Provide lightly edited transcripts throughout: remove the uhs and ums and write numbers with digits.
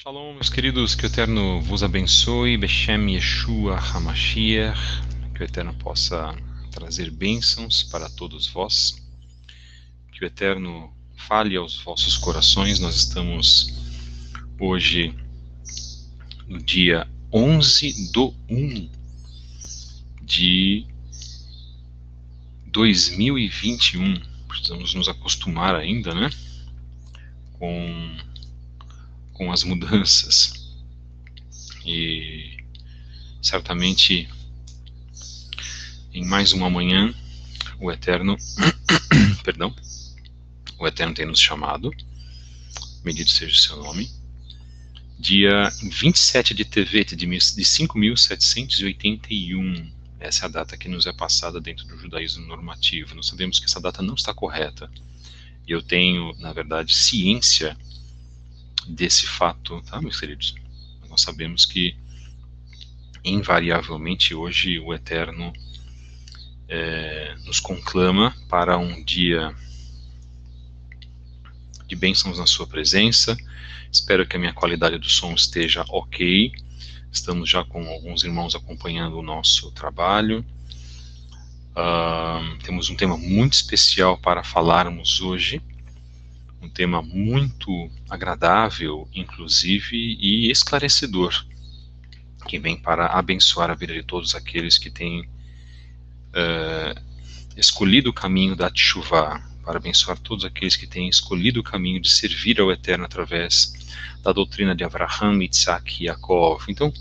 Shalom, meus queridos, que o Eterno vos abençoe, Beshem Yeshua HaMashiach, que o Eterno possa trazer bênçãos para todos vós, que o Eterno fale aos vossos corações. Nós estamos hoje no dia 11/1 de 2021, precisamos nos acostumar ainda, né, com as mudanças, e certamente em mais uma manhã o Eterno perdão, o Eterno tem nos chamado, bendito seja o seu nome, dia 27 de Tevet de 5.781, essa é a data que nos é passada dentro do judaísmo normativo. Nós sabemos que essa data não está correta, e eu tenho, na verdade, ciência desse fato, tá, meus queridos? Nós sabemos que, invariavelmente, hoje o Eterno nos conclama para um dia de bênçãos na sua presença. Espero que a minha qualidade do som esteja ok. Estamos já com alguns irmãos acompanhando o nosso trabalho. Temos um tema muito especial para falarmos hoje, um tema muito agradável, inclusive, e esclarecedor, que vem para abençoar a vida de todos aqueles que têm escolhido o caminho da Teshuvah, para abençoar todos aqueles que têm escolhido o caminho de servir ao Eterno através da doutrina de Avraham, Isaac e Yaakov. Então,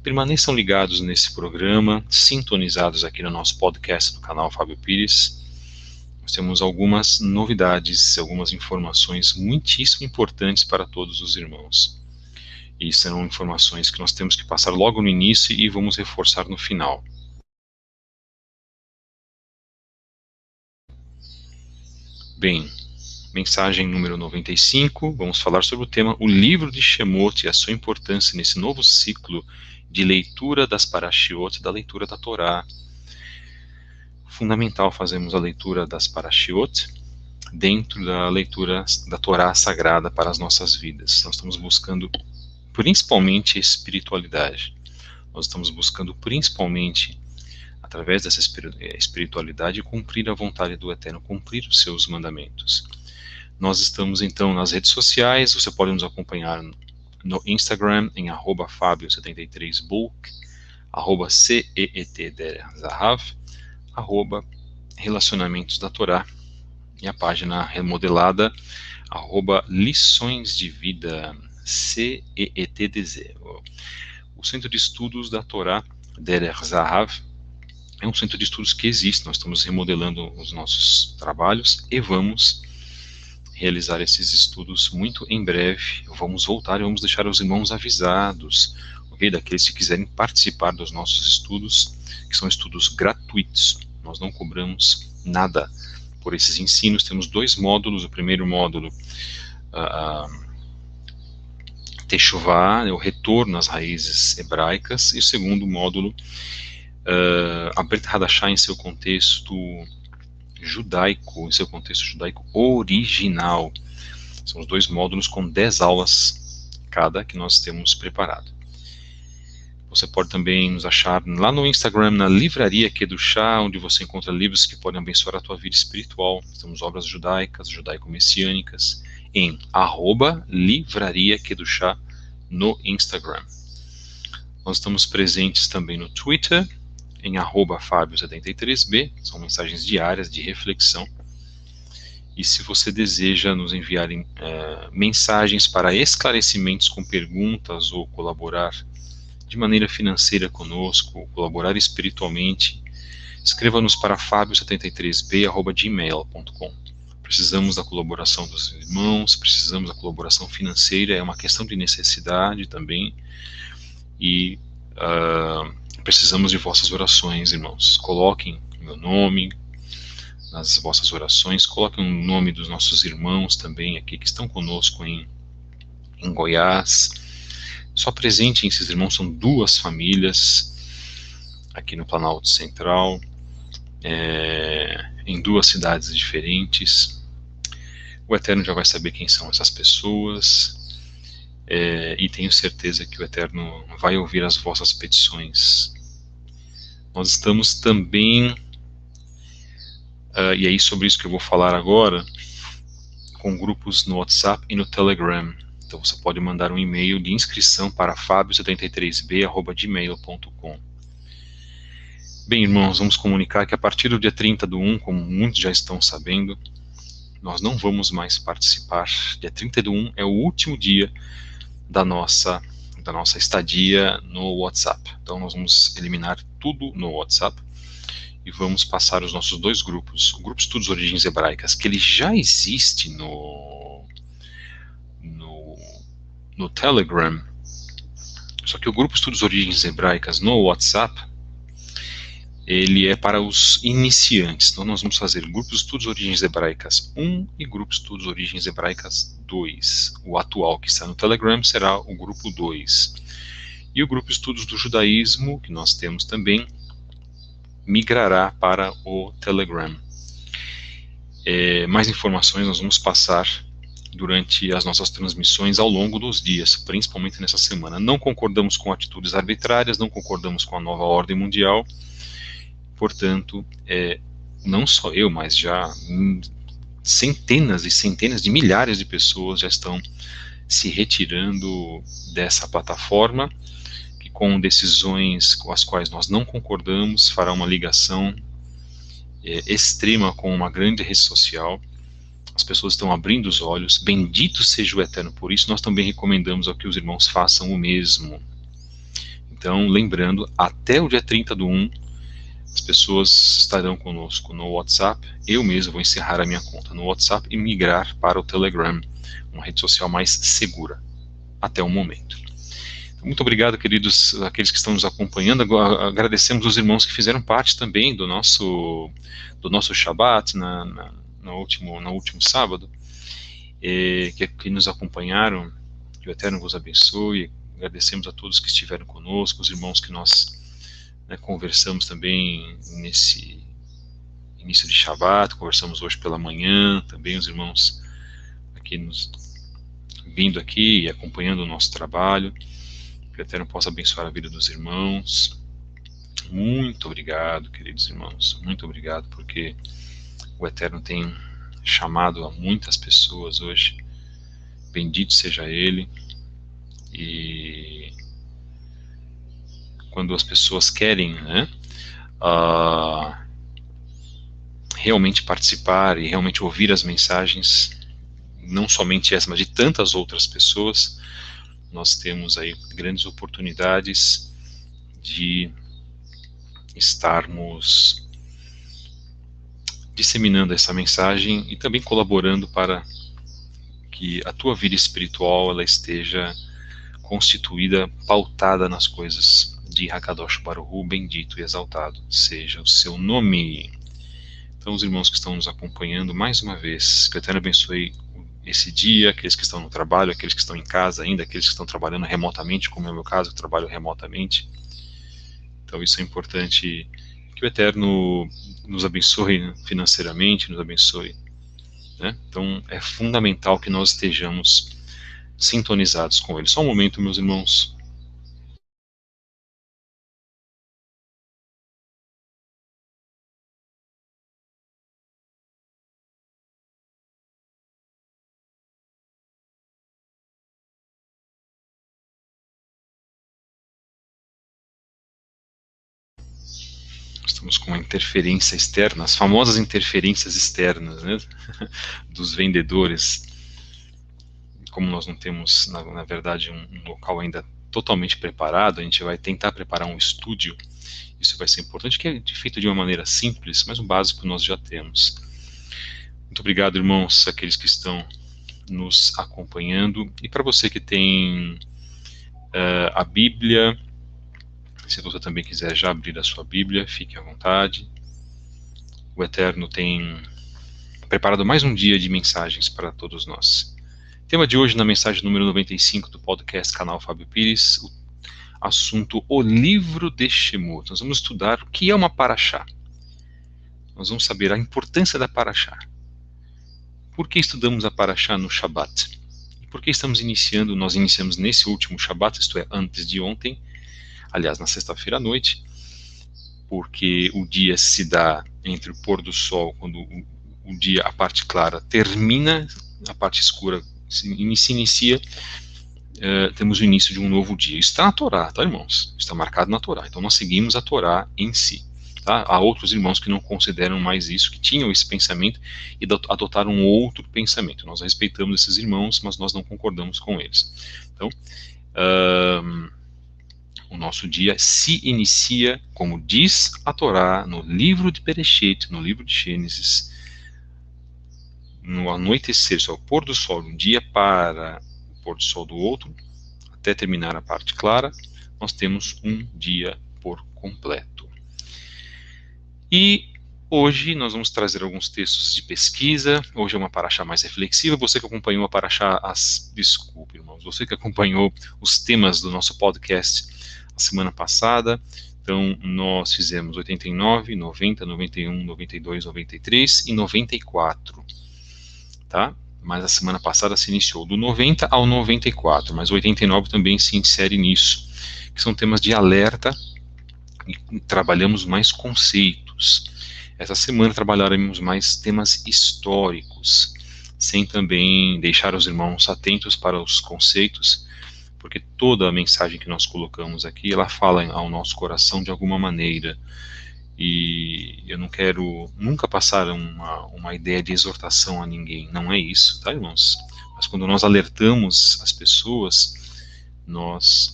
permaneçam ligados nesse programa, sintonizados aqui no nosso podcast no canal Fábio Pires. Nós temos algumas novidades, algumas informações muitíssimo importantes para todos os irmãos. E serão informações que nós temos que passar logo no início e vamos reforçar no final. Bem, mensagem número 95, vamos falar sobre o tema o livro de Shemot e a sua importância nesse novo ciclo de leitura das Parashiot, da leitura da Torá. Fundamental fazermos a leitura das Parashiot dentro da leitura da Torá sagrada para as nossas vidas. Nós estamos buscando principalmente espiritualidade. Nós estamos buscando principalmente, através dessa espiritualidade, cumprir a vontade do Eterno, cumprir os seus mandamentos. Nós estamos então nas redes sociais, você pode nos acompanhar no Instagram em @fabio73bulk, @CEETDerzahav, @relacionamentos da Torá, e a página remodelada @lições de vida, CEETDZ. O Centro de Estudos da Torá Derzahav é um centro de estudos que existe. Nós estamos remodelando os nossos trabalhos e vamos realizar esses estudos muito em breve. Vamos voltar e vamos deixar os irmãos avisados, ok? Daqueles que quiserem participar dos nossos estudos, que são estudos gratuitos. Nós não cobramos nada por esses ensinos. Temos 2 módulos. O primeiro módulo, Teshuvah, o retorno às raízes hebraicas, e o segundo módulo, a Brit Hadashah em seu contexto judaico, original. São os 2 módulos com 10 aulas cada que nós temos preparado. Você pode também nos achar lá no Instagram, na Livraria Kedushá, onde você encontra livros que podem abençoar a tua vida espiritual. Temos obras judaicas, judaico-messiânicas, em @Livraria Kedushá no Instagram. Nós estamos presentes também no Twitter, em @Fabio73b, são mensagens diárias de reflexão. E se você deseja nos enviar mensagens para esclarecimentos com perguntas, ou colaborar de maneira financeira conosco, ou colaborar espiritualmente, escreva-nos para fabio73b@gmail.com. Precisamos da colaboração dos irmãos, precisamos da colaboração financeira, é uma questão de necessidade também, e precisamos de vossas orações, irmãos. Coloquem o meu nome nas vossas orações, coloquem o nome dos nossos irmãos também aqui que estão conosco em Goiás. Só presentem esses irmãos, são 2 famílias aqui no Planalto Central, em 2 cidades diferentes. O Eterno já vai saber quem são essas pessoas. e tenho certeza que o Eterno vai ouvir as vossas petições. Nós estamos também, e é sobre isso que eu vou falar agora, com grupos no WhatsApp e no Telegram. Então você pode mandar um e-mail de inscrição para fabio73b@gmail.com. Bem, irmãos, vamos comunicar que a partir do dia 30/1, como muitos já estão sabendo, nós não vamos mais participar. Dia 30/1 é o último dia da nossa estadia no WhatsApp. Então nós vamos eliminar tudo no WhatsApp e vamos passar os nossos dois grupos. O grupo Estudos Origens Hebraicas, que ele já existe no Telegram, só que o grupo Estudos Origens Hebraicas no WhatsApp, ele é para os iniciantes. Então nós vamos fazer grupo Estudos Origens Hebraicas 1 e grupo Estudos Origens Hebraicas 2. O atual que está no Telegram será o grupo 2. E o grupo Estudos do Judaísmo, que nós temos também, migrará para o Telegram. Mais informações nós vamos passar durante as nossas transmissões ao longo dos dias, principalmente nessa semana. Não concordamos com atitudes arbitrárias, não concordamos com a nova ordem mundial, portanto, não só eu, mas já centenas e centenas de milhares de pessoas já estão se retirando dessa plataforma, que com decisões com as quais nós não concordamos, fará uma ligação extrema com uma grande rede social. As pessoas estão abrindo os olhos, bendito seja o Eterno por isso. Nós também recomendamos ao que os irmãos façam o mesmo. Então, lembrando, até o dia 30/1, as pessoas estarão conosco no WhatsApp. Eu mesmo vou encerrar a minha conta no WhatsApp e migrar para o Telegram, uma rede social mais segura, até o momento. Então, muito obrigado, queridos, aqueles que estão nos acompanhando. Agradecemos os irmãos que fizeram parte também do nosso Shabat no último sábado, que nos acompanharam. Que o Eterno vos abençoe. Agradecemos a todos que estiveram conosco, os irmãos que nós conversamos também nesse início de Shabat, conversamos hoje pela manhã, também os irmãos aqui vindo aqui e acompanhando o nosso trabalho. Que o Eterno possa abençoar a vida dos irmãos. Muito obrigado, queridos irmãos, muito obrigado, porque o Eterno tem chamado a muitas pessoas hoje. Bendito seja Ele. E quando as pessoas querem, realmente participar e realmente ouvir as mensagens, não somente essa, mas de tantas outras pessoas, nós temos aí grandes oportunidades de estarmos disseminando essa mensagem e também colaborando para que a tua vida espiritual ela esteja constituída, pautada nas coisas de Hakadosh Baruch Hu, bendito e exaltado seja o seu nome. Então, os irmãos que estão nos acompanhando, mais uma vez, que o Eterno abençoe esse dia, aqueles que estão no trabalho, aqueles que estão em casa ainda, aqueles que estão trabalhando remotamente, como é o meu caso, que trabalho remotamente. Então, isso é importante, que o Eterno nos abençoe financeiramente, nos abençoe, Então, é fundamental que nós estejamos sintonizados com Ele. Só um momento, meus irmãos. Estamos com uma interferência externa, as famosas interferências externas, dos vendedores. Como nós não temos, na verdade, um local ainda totalmente preparado, a gente vai tentar preparar um estúdio. Isso vai ser importante, que é feito de uma maneira simples, mas o básico nós já temos. Muito obrigado, irmãos, aqueles que estão nos acompanhando. E para você que tem a Bíblia, se você também quiser já abrir a sua Bíblia, fique à vontade. O Eterno tem preparado mais um dia de mensagens para todos nós. O tema de hoje, na mensagem número 95 do podcast Canal Fábio Pires, o assunto O Livro de Shemot. Nós vamos estudar o que é uma paraxá. Nós vamos saber a importância da paraxá. Por que estudamos a paraxá no Shabat? Por que estamos iniciando? Nós iniciamos nesse último Shabat, isto é, antes de ontem, aliás, na sexta-feira à noite, porque o dia se dá entre o pôr do sol, quando o dia, a parte clara, termina, a parte escura se inicia, temos o início de um novo dia. Isso está na Torá, tá, irmãos? Está marcado na Torá. Então nós seguimos a Torá em si. Tá? Há outros irmãos que não consideram mais isso, que tinham esse pensamento e adotaram outro pensamento. Nós respeitamos esses irmãos, mas nós não concordamos com eles. Então, o nosso dia se inicia, como diz a Torá, no livro de Bereshit, no livro de Gênesis, no anoitecer, ao pôr do sol, um dia para o pôr do sol do outro, até terminar a parte clara, nós temos um dia por completo. E hoje nós vamos trazer alguns textos de pesquisa. Hoje é uma paraxá mais reflexiva. Você que acompanhou a paraxá, desculpe, irmãos, você que acompanhou os temas do nosso podcast a semana passada. Então, nós fizemos 89, 90, 91, 92, 93 e 94, tá? Mas a semana passada se iniciou do 90 ao 94, mas o 89 também se insere nisso, que são temas de alerta, e trabalhamos mais conceitos. Essa semana trabalharemos mais temas históricos, sem também deixar os irmãos atentos para os conceitos, porque toda a mensagem que nós colocamos aqui, ela fala ao nosso coração de alguma maneira, e eu não quero nunca passar uma ideia de exortação a ninguém, não é isso, tá, irmãos? Mas quando nós alertamos as pessoas, nós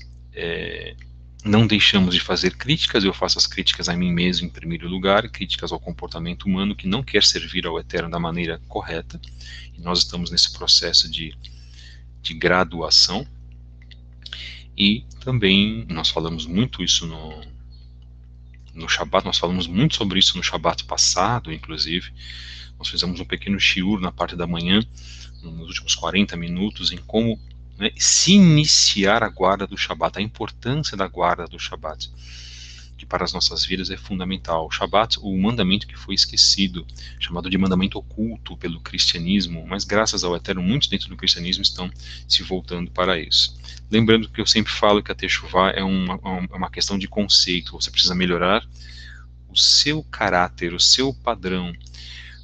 não deixamos de fazer críticas. Eu faço as críticas a mim mesmo em primeiro lugar, críticas ao comportamento humano que não quer servir ao Eterno da maneira correta, e nós estamos nesse processo de graduação. E também nós falamos muito isso no Shabat, nós falamos muito sobre isso no Shabat passado, inclusive. Nós fizemos um pequeno shiur na parte da manhã, nos últimos 40 minutos, em como se iniciar a guarda do Shabat, a importância da guarda do Shabat, que para as nossas vidas é fundamental. O Shabat, o mandamento que foi esquecido, chamado de mandamento oculto pelo cristianismo, mas graças ao Eterno, muitos dentro do cristianismo estão se voltando para isso. Lembrando que eu sempre falo que a Teshuvá é uma questão de conceito. Você precisa melhorar o seu caráter, o seu padrão.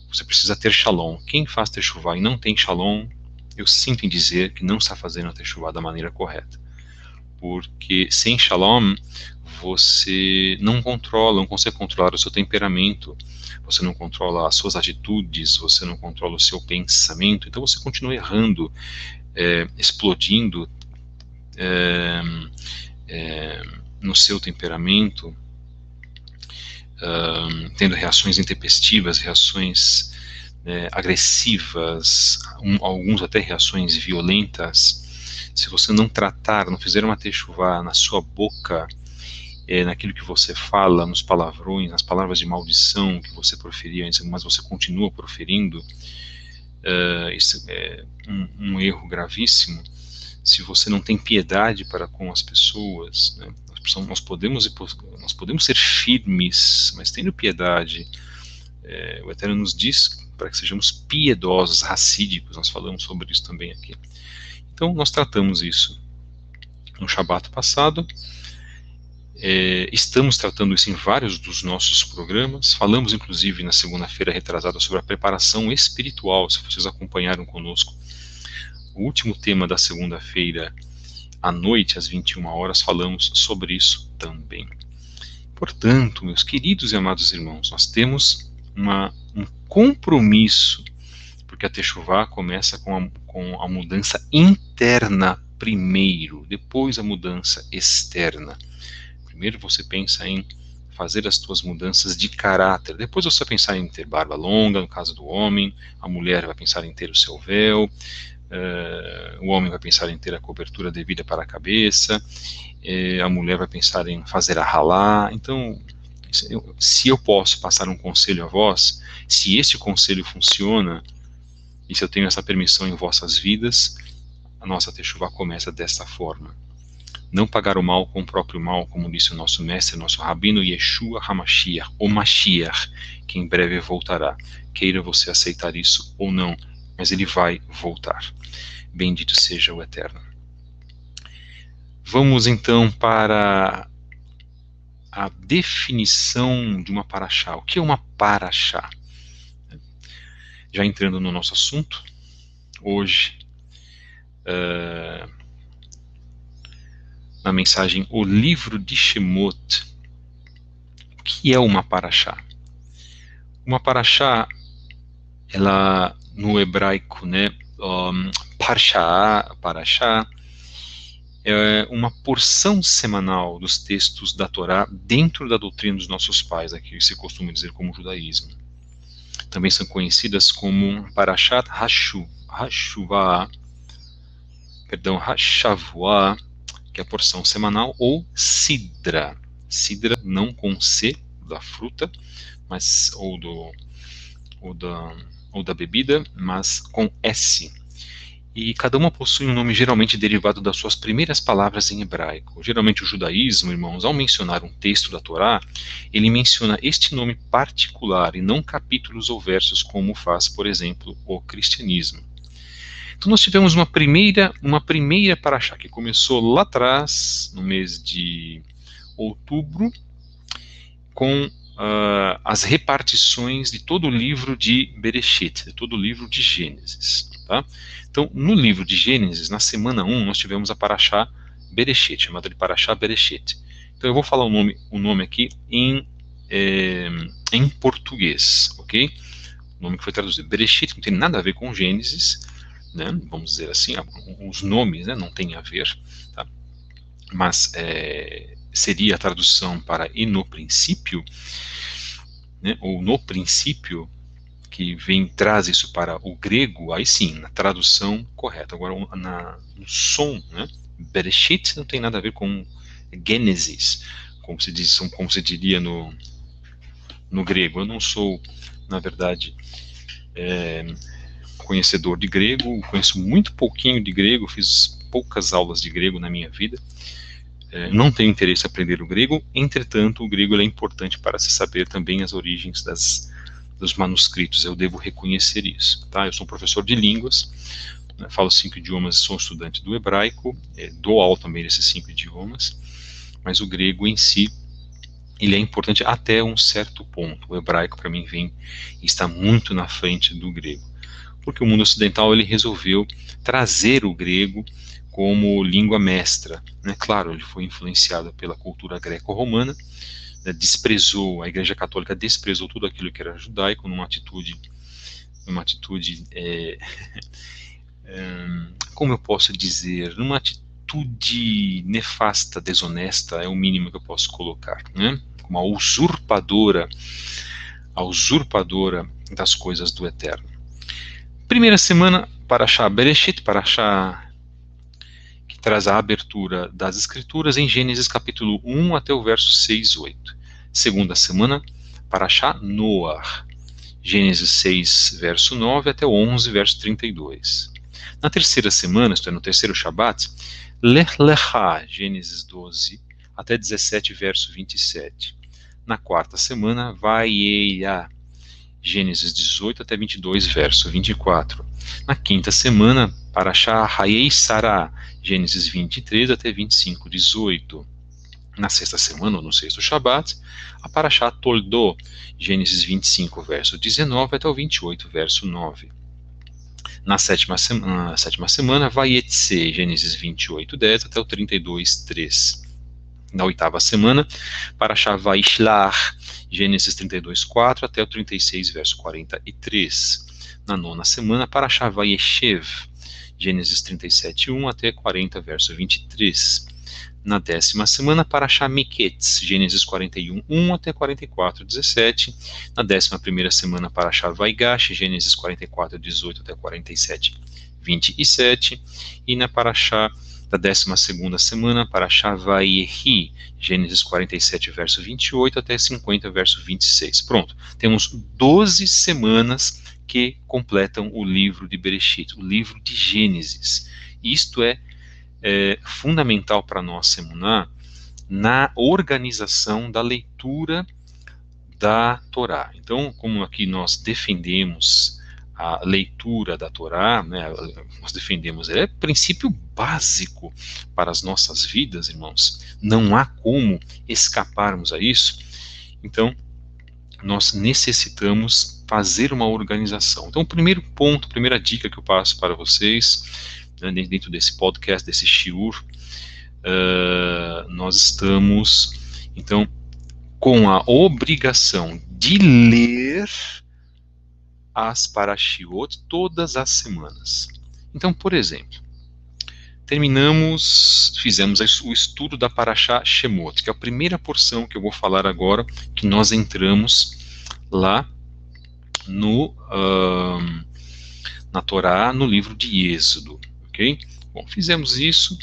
Você precisa ter shalom. Quem faz Teshuvá e não tem shalom, eu sinto em dizer que não está fazendo a Teshuvá da maneira correta. Porque sem shalom, você não consegue controlar o seu temperamento, você não controla as suas atitudes, você não controla o seu pensamento, então você continua errando, explodindo no seu temperamento, tendo reações intempestivas, reações agressivas, alguns até reações violentas. Se você não tratar, não fizer uma teshuvá na sua boca, naquilo que você fala, nos palavrões, nas palavras de maldição que você proferia antes, mas você continua proferindo, isso é um erro gravíssimo. Se você não tem piedade para com as pessoas, né, nós podemos ser firmes, mas tendo piedade. O Eterno nos diz para que sejamos piedosos, racídicos. Nós falamos sobre isso também aqui. Então, nós tratamos isso no Shabat passado. Estamos tratando isso em vários dos nossos programas. Falamos, inclusive, na segunda-feira retrasada sobre a preparação espiritual. Se vocês acompanharam conosco o último tema da segunda-feira à noite, às 21 horas, falamos sobre isso também. Portanto, meus queridos e amados irmãos, nós temos um compromisso, porque a Teshuvá começa com a mudança interna primeiro, depois a mudança externa. Primeiro você pensa em fazer as suas mudanças de caráter, depois você vai pensar em ter barba longa, no caso do homem, a mulher vai pensar em ter o seu véu, o homem vai pensar em ter a cobertura devida para a cabeça, a mulher vai pensar em fazer a halá. Então, se eu posso passar um conselho a vós, se este conselho funciona, e se eu tenho essa permissão em vossas vidas, a nossa Teshuvá começa desta forma. Não pagar o mal com o próprio mal, como disse o nosso mestre, nosso rabino Yeshua HaMashiach, o Mashiach, que em breve voltará. Queira você aceitar isso ou não, mas ele vai voltar. Bendito seja o Eterno. Vamos então para a definição de uma paraxá. O que é uma paraxá? Já entrando no nosso assunto, hoje, na mensagem O Livro de Shemot, o que é uma paraxá? Uma paraxá, ela no hebraico, né, paraxá, é uma porção semanal dos textos da Torá dentro da doutrina dos nossos pais, aqui se costuma dizer como judaísmo. Também são conhecidas como Parashat Hashavua, que é a porção semanal, ou Sidra. Sidra não com C, da fruta, mas, ou da bebida, mas com S. E cada uma possui um nome geralmente derivado das suas primeiras palavras em hebraico. Geralmente o judaísmo, irmãos, ao mencionar um texto da Torá, ele menciona este nome particular e não capítulos ou versos como faz, por exemplo, o cristianismo. Então nós tivemos uma primeira paraxá que começou lá atrás, no mês de outubro, com as repartições de todo o livro de Bereshit, de todo o livro de Gênesis. Tá? Então, no livro de Gênesis, na semana 1, nós tivemos a paraxá Bereshit, chamada de paraxá Bereshit. Então, eu vou falar o nome aqui em português, ok? O nome que foi traduzido. Bereshit não tem nada a ver com Gênesis, né? Vamos dizer assim, os nomes, né, não tem a ver, tá? Mas seria a tradução para e no princípio, né, ou no princípio, que traz isso para o grego, aí sim, na tradução correta. Agora, no som, né, Bereshit não tem nada a ver com Gênesis, como se diria no grego. Eu não sou, na verdade, conhecedor de grego, conheço muito pouquinho de grego, fiz poucas aulas de grego na minha vida. Não tenho interesse em aprender o grego, entretanto, o grego é importante para se saber também as origens dos manuscritos, eu devo reconhecer isso. Tá? Eu sou professor de línguas, né, falo 5 idiomas, sou estudante do hebraico, dou aula também desses 5 idiomas, mas o grego em si, ele é importante até um certo ponto. O hebraico, para mim, está muito na frente do grego, porque o mundo ocidental ele resolveu trazer o grego como língua mestra, né? Claro, ele foi influenciado pela cultura greco-romana, né? A Igreja Católica desprezou tudo aquilo que era judaico numa atitude como eu posso dizer, numa atitude nefasta, desonesta, é o mínimo que eu posso colocar, né? Uma usurpadora das coisas do Eterno. Primeira semana, Parashá Bereshit, Parashá que traz a abertura das Escrituras em Gênesis capítulo 1 até o verso 6, 8. Segunda semana, Parashá Noach, Gênesis 6, verso 9 até o 11, verso 32. Na terceira semana, isto é, no terceiro Shabat, Lech Lechá, Gênesis 12 até 17, verso 27. Na quarta semana, Vaieia, Gênesis 18 até 22, verso 24. Na quinta semana, Parashá Hayei Sará, Gênesis 23 até 25, 18. Na sexta semana, ou no sexto Shabat, a Parashá Toldó, Gênesis 25, verso 19 até o 28, verso 9. Na sétima semana, Vayetse, Gênesis 28, 10 até o 32, 3. Na oitava semana, Parashá Vaishlach, Gênesis 32, 4 até o 36, verso 43. Na nona semana, Parashá Vayeshev, Gênesis 37, 1 até 40, verso 23. Na décima semana, Parashá Miketz, Gênesis 41, 1 até 44, 17. Na 11ª semana, Parashá Vaigash, Gênesis 44, 18 até 47, 27. E na Parashá da 12ª semana, Parashá Vayehi, Gênesis 47, verso 28 até 50, verso 26. Pronto, temos 12 semanas que completam o livro de Bereshit, o livro de Gênesis. Isto é fundamental para nós, Emuná, na organização da leitura da Torá. Então, como aqui nós defendemos a leitura da Torá, né, nós defendemos, é princípio básico para as nossas vidas, irmãos. Não há como escaparmos a isso. Então, nós necessitamos fazer uma organização. Então, o primeiro ponto, a primeira dica que eu passo para vocês, né, dentro desse podcast, desse shiur, nós estamos, então, com a obrigação de ler as parashiot todas as semanas. Então, por exemplo, fizemos o estudo da Parashá Shemot, que é a primeira porção que eu vou falar agora, que nós entramos lá na Torá, no livro de Êxodo, ok? Bom, fizemos isso,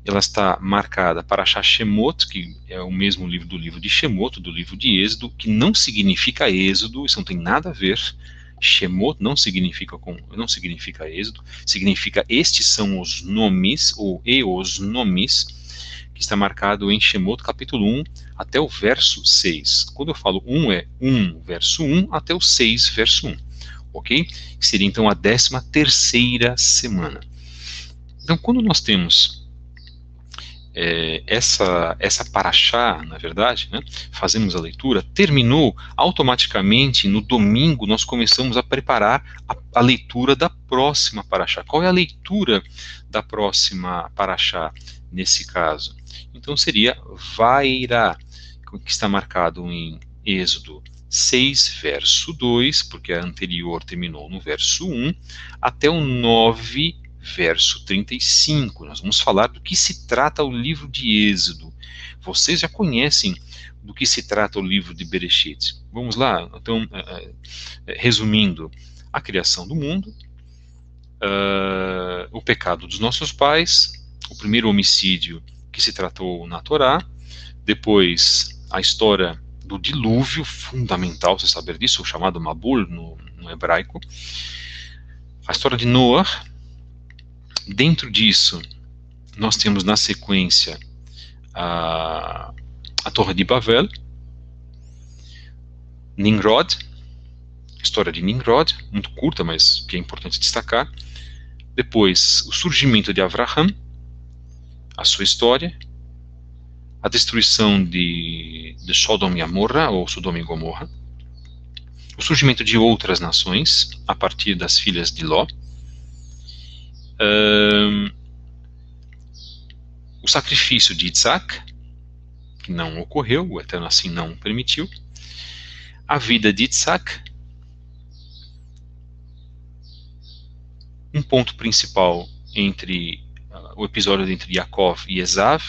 ela está marcada Parashá Shemot, que é o mesmo livro de Shemot, do livro de Êxodo, que não significa Êxodo, isso não tem nada a ver. Shemot não significa êxodo, significa estes são os nomes, ou os nomes, que está marcado em Shemot capítulo 1 até o verso 6. Quando eu falo 1, é 1 verso 1 até o 6 verso 1, ok? Seria então a 13ª semana. Então, quando nós temos essa paraxá, na verdade, né, fazemos a leitura, terminou, automaticamente, no domingo, nós começamos a preparar a leitura da próxima paraxá. Qual é a leitura da próxima paraxá, nesse caso? Então seria Vairá, que está marcado em Êxodo 6, verso 2, porque a anterior terminou no verso 1, até o 9, verso 35, nós vamos falar do que se trata o livro de Êxodo. Vocês já conhecem do que se trata o livro de Bereshit. Vamos lá, então, resumindo, a criação do mundo, o pecado dos nossos pais, o primeiro homicídio que se tratou na Torá, depois a história do dilúvio, fundamental você saber disso, o chamado Mabul no hebraico, a história de Noah. Dentro disso, nós temos na sequência a Torre de Babel, Nimrod, história de Nimrod, muito curta, mas que é importante destacar. Depois, o surgimento de Avraham, a sua história, a destruição de Sodoma e Gomorra, ou Sodoma e Gomorra, o surgimento de outras nações, a partir das filhas de Ló, o sacrifício de Isaac, que não ocorreu, o Eterno assim não permitiu, a vida de Isaac, um ponto principal entre o episódio entre Yaakov e Esav,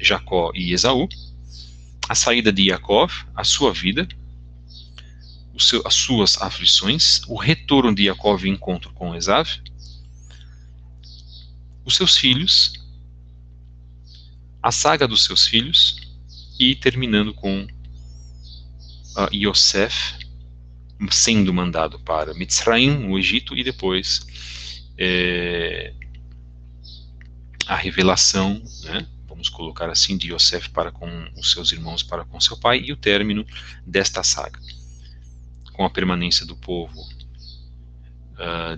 Jacó e Esaú, a saída de Yaakov, a sua vida, as suas aflições, o retorno de Yaakov e encontro com Esav, os seus filhos, a saga dos seus filhos, e terminando com Yosef sendo mandado para Mitzrayim, o Egito, e depois a revelação, né, vamos colocar assim, de Yosef para com os seus irmãos, para com seu pai, e o término desta saga, com a permanência do povo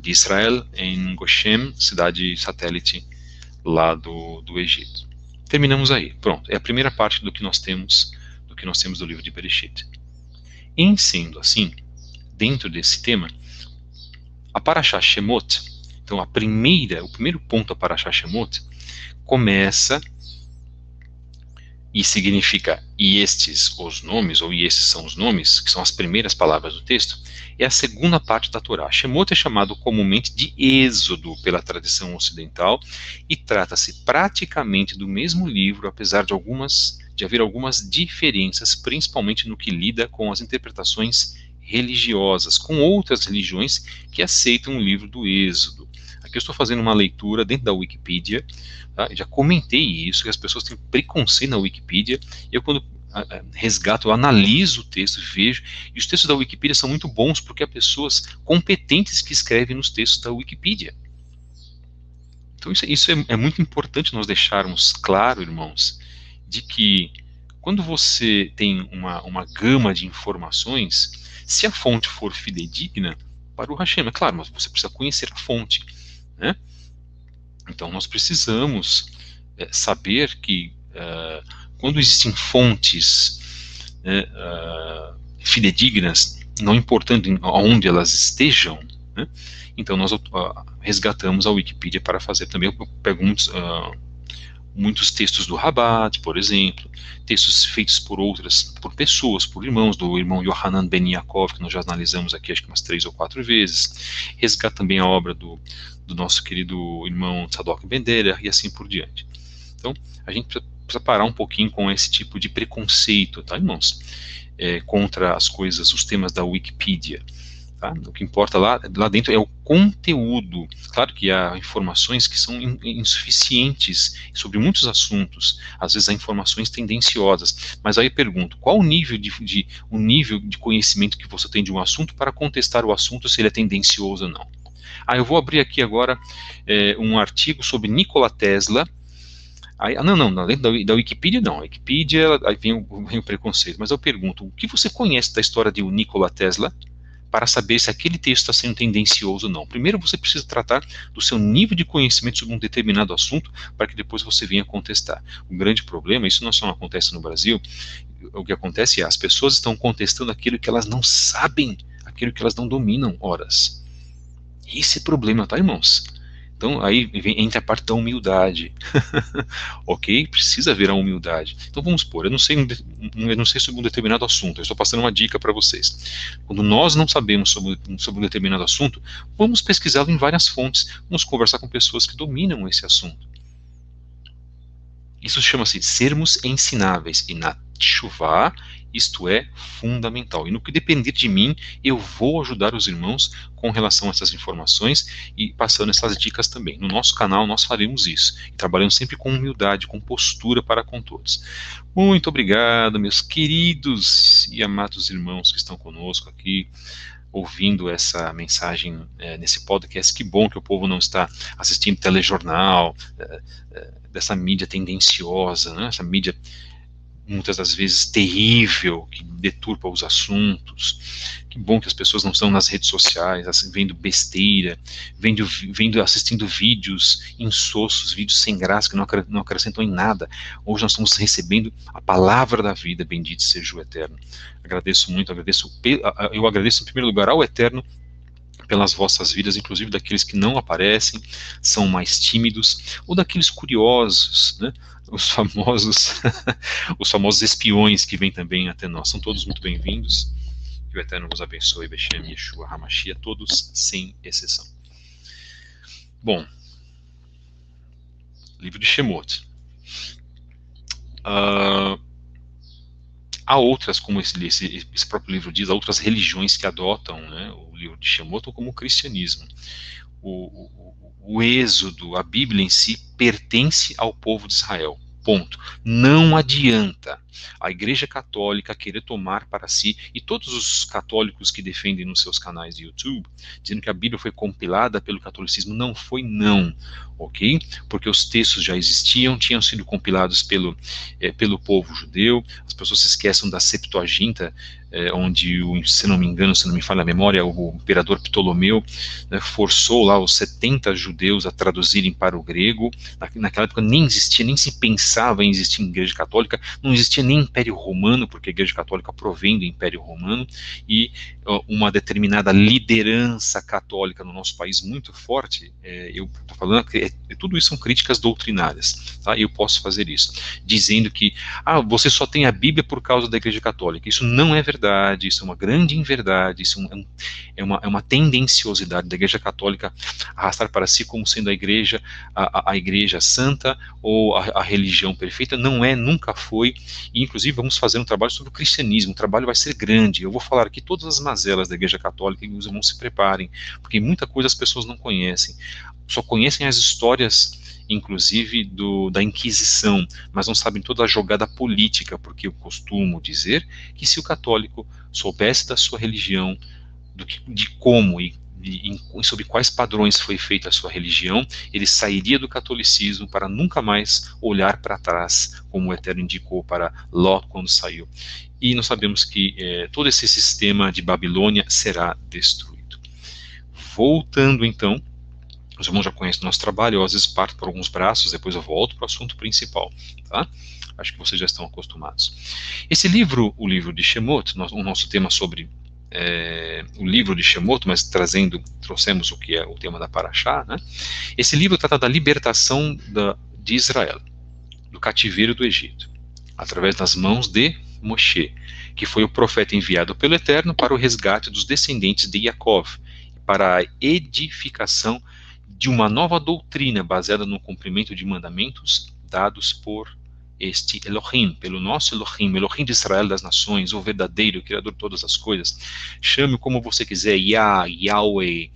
de Israel em Goshen, cidade satélite lá do Egito. Terminamos aí. Pronto, é a primeira parte do que nós temos do livro de Bereshit. Em sendo assim, dentro desse tema, a Parashá Shemot, então o primeiro ponto da Parashá Shemot, começa e significa e estes os nomes, ou e esses são os nomes, que são as primeiras palavras do texto, é a segunda parte da Torá. Shemot é chamado comumente de Êxodo pela tradição ocidental e trata-se praticamente do mesmo livro, apesar de haver algumas diferenças, principalmente no que lida com as interpretações religiosas, com outras religiões que aceitam o livro do Êxodo. Aqui eu estou fazendo uma leitura dentro da Wikipedia, tá? Já comentei isso, que as pessoas têm preconceito na Wikipedia, e eu quando resgato, eu analiso o texto, vejo, e os textos da Wikipedia são muito bons, porque há pessoas competentes que escrevem nos textos da Wikipedia. Então isso é muito importante nós deixarmos claro, irmãos, de que quando você tem uma gama de informações, Se a fonte for fidedigna, Baruch Hashem, é claro, mas você precisa conhecer a fonte, né? Então nós precisamos saber que quando existem fontes fidedignas, não importando aonde elas estejam, né, então nós resgatamos a Wikipedia para fazer também. Eu pego muitos textos do Rabat, por exemplo, textos feitos por pessoas, por irmãos, do irmão Yohanan Ben Yaakov, que nós já analisamos aqui acho que umas 3 ou 4 vezes. Resgata também a obra do nosso querido irmão Tzadok Ben Derer e assim por diante. Então, a gente precisa parar um pouquinho com esse tipo de preconceito, tá, irmãos? Contra as coisas, os temas da Wikipedia. Tá? O que importa lá dentro é o conteúdo. Claro que há informações que são insuficientes sobre muitos assuntos, às vezes há informações tendenciosas, mas aí eu pergunto, qual o nível de conhecimento que você tem de um assunto para contestar o assunto se ele é tendencioso ou não? Eu vou abrir aqui agora um artigo sobre Nikola Tesla. Não, dentro da Wikipedia não. A Wikipedia, aí vem o preconceito, mas eu pergunto, o que você conhece da história de Nikola Tesla para saber se aquele texto está sendo tendencioso ou não? Primeiro você precisa tratar do seu nível de conhecimento sobre um determinado assunto, para que depois você venha contestar. O grande problema, isso não só acontece no Brasil, o que acontece é as pessoas estão contestando aquilo que elas não sabem, aquilo que elas não dominam, horas. Esse é o problema, tá, irmãos? Então, aí entra a parte da humildade. Ok? Precisa haver a humildade. Então, vamos supor, eu não sei sobre um determinado assunto, eu estou passando uma dica para vocês. Quando nós não sabemos sobre um determinado assunto, vamos pesquisá-lo em várias fontes, vamos conversar com pessoas que dominam esse assunto. Isso chama-se sermos ensináveis, e na Teshuvá isto é fundamental. E no que depender de mim, eu vou ajudar os irmãos com relação a essas informações e passando essas dicas também. No nosso canal nós faremos isso, e trabalhando sempre com humildade, com postura para com todos. Muito obrigado, meus queridos e amados irmãos que estão conosco aqui, ouvindo essa mensagem nesse podcast. Que bom que o povo não está assistindo telejornal, dessa mídia tendenciosa, né? Essa mídia muitas das vezes terrível, que deturpa os assuntos. Que bom que as pessoas não estão nas redes sociais, vendo besteira, assistindo vídeos insossos, vídeos sem graça, que não acrescentam em nada. Hoje nós estamos recebendo a palavra da vida, bendito seja o Eterno. Agradeço muito, eu agradeço em primeiro lugar ao Eterno pelas vossas vidas, inclusive daqueles que não aparecem, são mais tímidos, ou daqueles curiosos, né? Os famosos espiões que vêm também até nós. São todos muito bem-vindos. Que o Eterno vos abençoe, Beshem, Yeshua, Hamashia, todos sem exceção. Bom, livro de Shemot. Há outras, como esse próprio livro diz, há outras religiões que adotam, né, o livro de Shemot como o cristianismo. O Êxodo, a Bíblia em si, pertence ao povo de Israel. Ponto. Não adianta a Igreja Católica querer tomar para si, e todos os católicos que defendem nos seus canais de YouTube, dizendo que a Bíblia foi compilada pelo catolicismo. Não foi, não. Ok? Porque os textos já existiam, tinham sido compilados pelo povo judeu. As pessoas se esquecem da Septuaginta, onde, se não me engano, se não me falha a memória, o imperador Ptolomeu, né, forçou lá os 70 judeus a traduzirem para o grego. Naquela época nem existia, nem se pensava em existir Igreja Católica, não existia nem Império Romano, porque a Igreja Católica provém do Império Romano, e uma determinada liderança católica no nosso país muito forte. Eu estou falando que tudo isso são críticas doutrinárias, tá? Eu posso fazer isso, dizendo que você só tem a Bíblia por causa da Igreja Católica. Isso não é verdade, isso é uma grande inverdade, isso é uma tendenciosidade da Igreja Católica arrastar para si como sendo a Igreja santa ou a religião perfeita. Não é, nunca foi. E inclusive vamos fazer um trabalho sobre o cristianismo. O trabalho vai ser grande. Eu vou falar aqui todas as mazelas da Igreja Católica, e os irmãos se preparem, porque muita coisa as pessoas não conhecem. Só conhecem as histórias, inclusive da Inquisição, mas não sabem toda a jogada política, porque eu costumo dizer que se o católico soubesse da sua religião, de como e sob quais padrões foi feita a sua religião, ele sairia do catolicismo para nunca mais olhar para trás, como o Eterno indicou para Ló quando saiu. E nós sabemos que todo esse sistema de Babilônia será destruído. Voltando então, os irmãos já conhecem o nosso trabalho, eu às vezes parto por alguns braços, depois eu volto para o assunto principal, tá? Acho que vocês já estão acostumados. Esse livro, o livro de Shemot, o nosso tema sobre o livro de Shemot, mas trouxemos o que é o tema da Parashá, né? Esse livro trata da libertação de Israel, do cativeiro do Egito, através das mãos de Moshe, que foi o profeta enviado pelo Eterno para o resgate dos descendentes de Yaakov, para a edificação de uma nova doutrina baseada no cumprimento de mandamentos dados por este Elohim, pelo nosso Elohim, Elohim de Israel das nações, o verdadeiro, o Criador de todas as coisas. Chame como você quiser, Yahweh,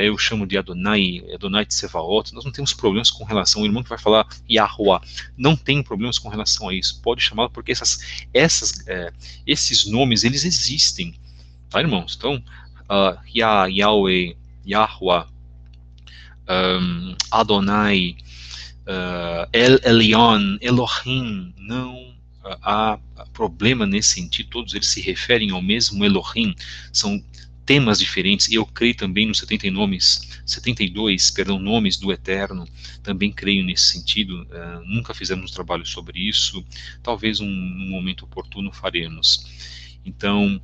eu chamo de Adonai, Adonai de Sevaot. Nós não temos problemas com relação, o irmão que vai falar Yahuwah, não tem problemas com relação a isso, pode chamá-lo, porque esses nomes, eles existem, tá, irmãos? Então, Yahweh, Yahuwah, Adonai, El Elyon, Elohim, não há problema nesse sentido, todos eles se referem ao mesmo Elohim, são temas diferentes. Eu creio também nos 72 nomes do Eterno, também creio nesse sentido, nunca fizemos um trabalho sobre isso, talvez num momento oportuno faremos. Então,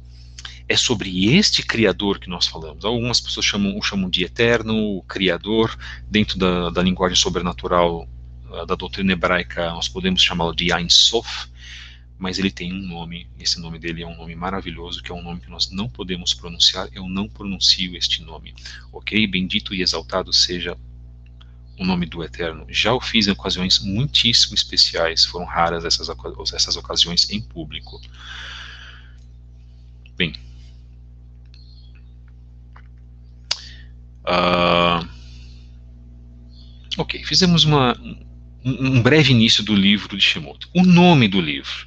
é sobre este Criador que nós falamos. Algumas pessoas o chamam de Eterno, o Criador, dentro da linguagem sobrenatural da doutrina hebraica, nós podemos chamá-lo de Ein Sof, mas ele tem um nome, esse nome dele é um nome maravilhoso, que é um nome que nós não podemos pronunciar, eu não pronuncio este nome, ok? Bendito e exaltado seja o nome do Eterno. Já o fiz em ocasiões muitíssimo especiais, foram raras essas ocasiões em público. Bem, ok, fizemos um breve início do livro de Shemot. O nome do livro.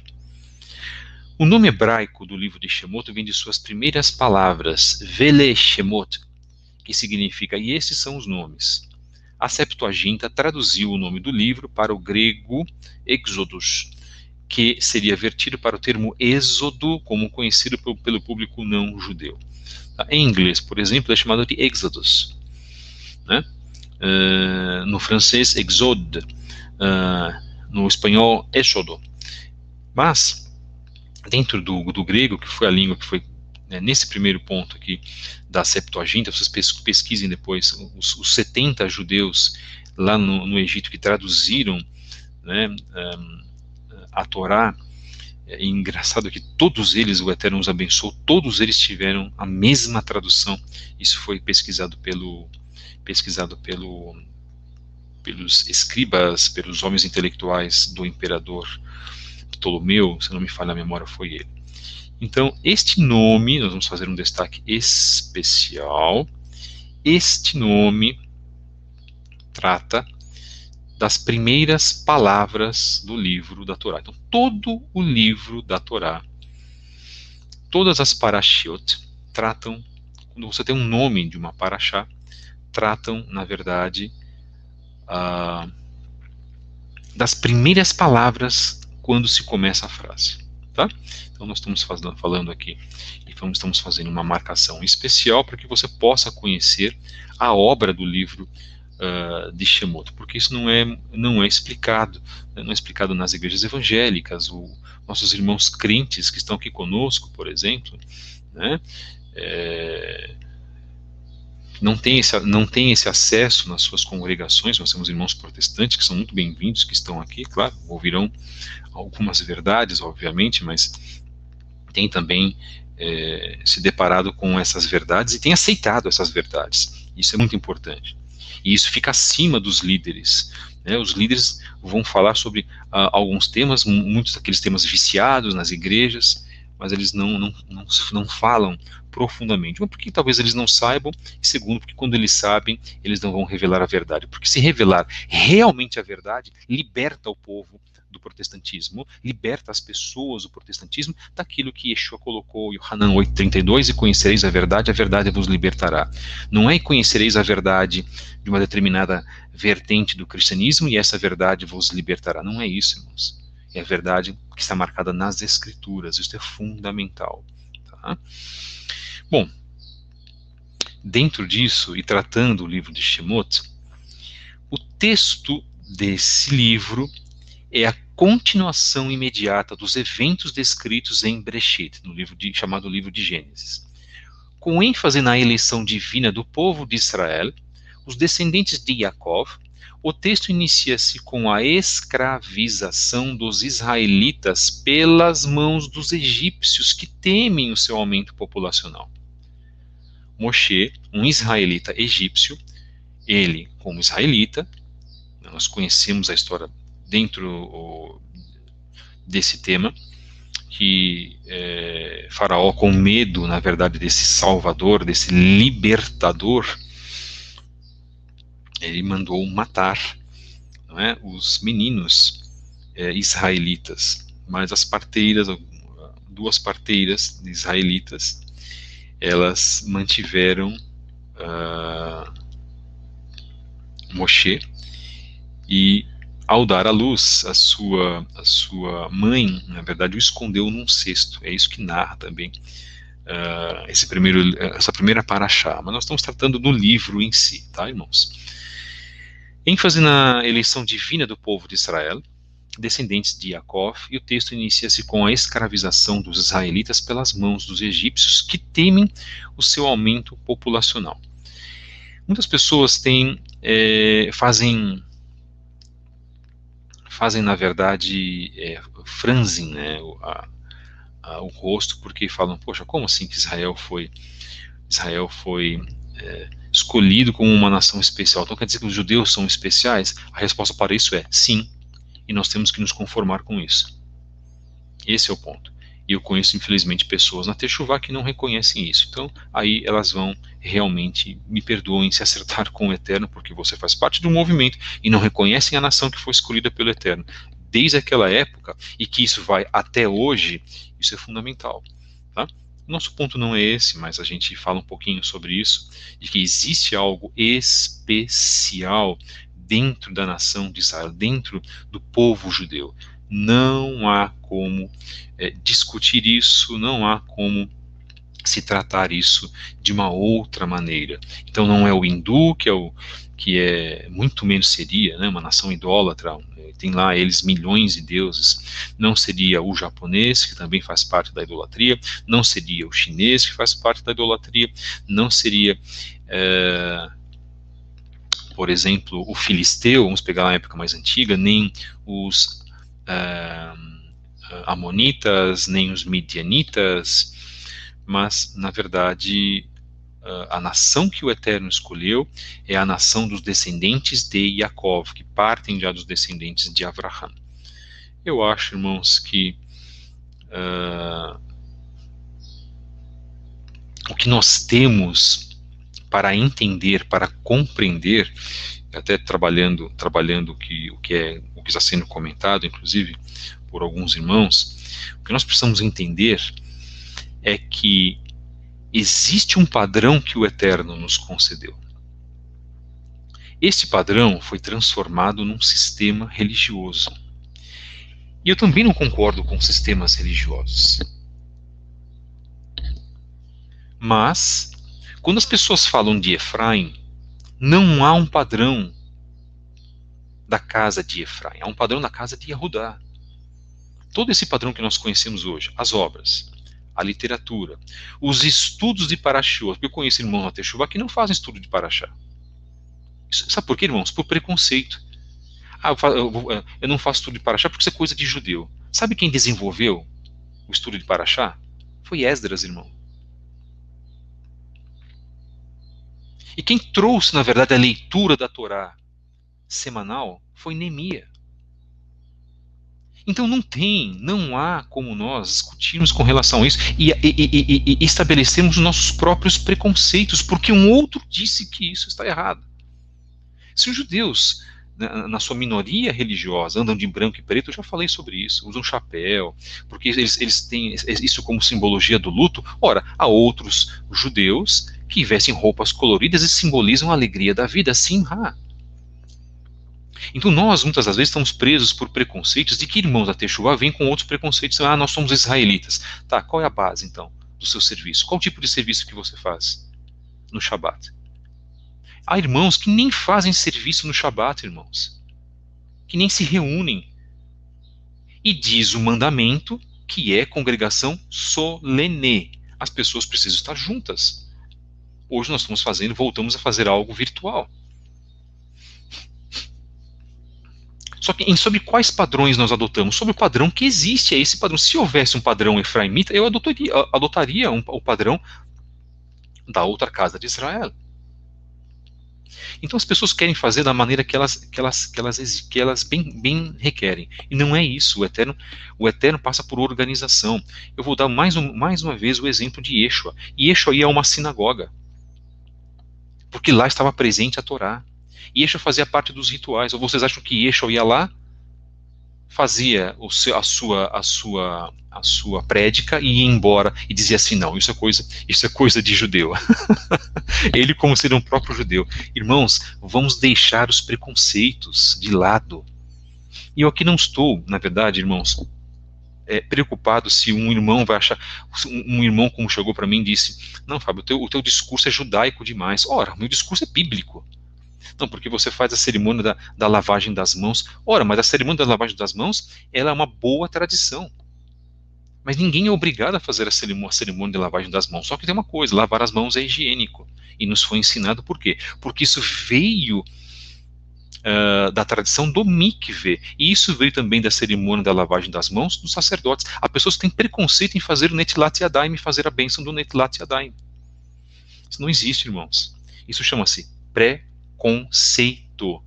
O nome hebraico do livro de Shemot vem de suas primeiras palavras, Vele Shemot, que significa, e esses são os nomes. A Septuaginta traduziu o nome do livro para o grego Exodus, que seria vertido para o termo êxodo, como conhecido pelo público não judeu. Em inglês, por exemplo, é chamado de Exodus, né? No francês, Exode, no espanhol, Éxodo. Mas, dentro do grego, que foi a língua que foi, nesse primeiro ponto aqui, da Septuaginta, vocês pesquisem depois, os 70 judeus lá no Egito que traduziram, né, a Torá. É engraçado que todos eles, o Eterno os abençoou, todos eles tiveram a mesma tradução. Isso foi pesquisado pelos escribas, pelos homens intelectuais do imperador Ptolomeu, se não me falha a memória, foi ele. Então, este nome, nós vamos fazer um destaque especial. Este nome trata das primeiras palavras do livro da Torá. Então, todo o livro da Torá, todas as parashiot tratam, quando você tem um nome de uma parashá, tratam, na verdade, das primeiras palavras quando se começa a frase. Tá? Então, nós estamos falando aqui, e estamos fazendo uma marcação especial para que você possa conhecer a obra do livro de Shemot, porque isso não é explicado, não é explicado nas igrejas evangélicas. Nossos irmãos crentes que estão aqui conosco, por exemplo, né, não tem esse acesso nas suas congregações. Nós temos irmãos protestantes que são muito bem-vindos, que estão aqui, claro, ouvirão algumas verdades, obviamente, mas tem também se deparado com essas verdades e tem aceitado essas verdades. Isso é muito importante. E isso fica acima dos líderes, né? Os líderes vão falar sobre alguns temas, muitos daqueles temas viciados nas igrejas, mas eles não falam profundamente. Uma, porque talvez eles não saibam, e segundo, porque quando eles sabem, eles não vão revelar a verdade. Porque se revelar realmente a verdade, liberta o povo do protestantismo, liberta as pessoas do protestantismo daquilo que Yeshua colocou em Yohanan 8:32, e conhecereis a verdade vos libertará. Não é conhecereis a verdade de uma determinada vertente do cristianismo e essa verdade vos libertará. Não é isso, irmãos. É a verdade que está marcada nas Escrituras. Isso é fundamental. Tá? Bom, dentro disso, e tratando o livro de Shemot, o texto desse livro é a continuação imediata dos eventos descritos em Bereshit, no livro chamado livro de Gênesis. Com ênfase na eleição divina do povo de Israel, os descendentes de Yaakov, o texto inicia-se com a escravização dos israelitas pelas mãos dos egípcios que temem o seu aumento populacional. Moshe, um israelita egípcio, ele, como israelita, nós conhecemos a história dentro desse tema, que Faraó, com medo, na verdade, desse salvador, desse libertador, ele mandou matar, não é, os meninos israelitas, mas as parteiras, duas parteiras israelitas, elas mantiveram Moshe, e ao dar à luz, a sua mãe, na verdade, o escondeu num cesto. É isso que narra também essa primeira paraxá. Mas nós estamos tratando do livro em si, tá, irmãos? ênfase na eleição divina do povo de Israel, descendentes de Yaakov, e o texto inicia-se com a escravização dos israelitas pelas mãos dos egípcios que temem o seu aumento populacional. Muitas pessoas fazem na verdade, franzem, né, o rosto, porque falam, poxa, como assim que Israel foi escolhido como uma nação especial? Então quer dizer que os judeus são especiais? A resposta para isso é sim, e nós temos que nos conformar com isso. Esse é o ponto. E eu conheço, infelizmente, pessoas na Techuvá que não reconhecem isso. Então, aí elas vão realmente, me perdoem, se acertar com o Eterno, porque você faz parte do movimento e não reconhecem a nação que foi escolhida pelo Eterno desde aquela época, e que isso vai até hoje. Isso é fundamental. Tá? Nosso ponto não é esse, mas a gente fala um pouquinho sobre isso, de que existe algo especial dentro da nação de Israel, dentro do povo judeu. Não há como discutir isso, não há como se tratar isso de uma outra maneira. Então não é o hindu, que é muito menos seria, né, uma nação idólatra, tem lá eles milhões de deuses, não seria o japonês, que também faz parte da idolatria, não seria o chinês, que faz parte da idolatria, não seria, por exemplo, o filisteu, vamos pegar a época mais antiga, nem os amonitas, nem os midianitas, mas, na verdade, a nação que o Eterno escolheu é a nação dos descendentes de Yaakov, que partem já dos descendentes de Avraham. Eu acho, irmãos, que o que nós temos para entender, para compreender, até trabalhando o que está sendo comentado, inclusive, por alguns irmãos, o que nós precisamos entender é que existe um padrão que o Eterno nos concedeu. Esse padrão foi transformado num sistema religioso. E eu também não concordo com sistemas religiosos. Mas, quando as pessoas falam de Efraim, não há um padrão da casa de Efraim, há um padrão da casa de Yehudá. Todo esse padrão que nós conhecemos hoje, as obras, a literatura, os estudos de Parashot, porque eu conheço irmãos na Techuvá que não fazem estudo de Parashá. Sabe por quê, irmãos? Por preconceito. Eu não faço estudo de Parashá porque isso é coisa de judeu. Sabe quem desenvolveu o estudo de Parashá? Foi Esdras, irmão. E quem trouxe, na verdade, a leitura da Torá semanal foi Neemias. Então não há como nós discutirmos com relação a isso e estabelecermos os nossos próprios preconceitos, porque um outro disse que isso está errado. Se os judeus, na sua minoria religiosa, andam de branco e preto, eu já falei sobre isso, usam chapéu, porque eles têm isso como simbologia do luto. Ora, há outros judeus que vestem roupas coloridas e simbolizam a alegria da vida, simha. Então nós, muitas das vezes, estamos presos por preconceitos de que irmãos da Teshuvá vêm com outros preconceitos. Ah, nós somos israelitas. Tá, qual é a base, então, do seu serviço? Qual tipo de serviço que você faz no Shabat? Há irmãos que nem fazem serviço no Shabat, irmãos. Que nem se reúnem. E diz o mandamento que é congregação solene. As pessoas precisam estar juntas. Hoje nós voltamos a fazer algo virtual. Só que sobre quais padrões nós adotamos? Sobre o padrão que existe, é esse padrão. Se houvesse um padrão efraimita, eu adotaria o padrão da outra casa de Israel. Então as pessoas querem fazer da maneira que elas bem requerem. E não é isso. O eterno passa por organização. Eu vou dar mais uma vez o exemplo de Yeshua. Yeshua ia a uma sinagoga, porque lá estava presente a Torá. Yeshua fazia parte dos rituais. Ou vocês acham que Yeshua ia lá, fazia a sua prédica e ia embora e dizia assim, não, isso é coisa de judeu. Ele como ser um próprio judeu. Irmãos, vamos deixar os preconceitos de lado. E eu aqui não estou, na verdade, irmãos, preocupado se um irmão vai achar, um irmão como chegou para mim e disse, não, Fábio, o teu discurso é judaico demais. Ora, meu discurso é bíblico. Não, porque você faz a cerimônia da lavagem das mãos. Ora, mas a cerimônia da lavagem das mãos, ela é uma boa tradição. Mas ninguém é obrigado a fazer a cerimônia de lavagem das mãos. Só que tem uma coisa, lavar as mãos é higiênico. E nos foi ensinado por quê? Porque isso veio da tradição do mikve. E isso veio também da cerimônia da lavagem das mãos dos sacerdotes. Há pessoas que têm preconceito em fazer o Netilat Yadayim, fazer a bênção do Netilat Yadayim. Isso não existe, irmãos. Isso chama-se preconceito.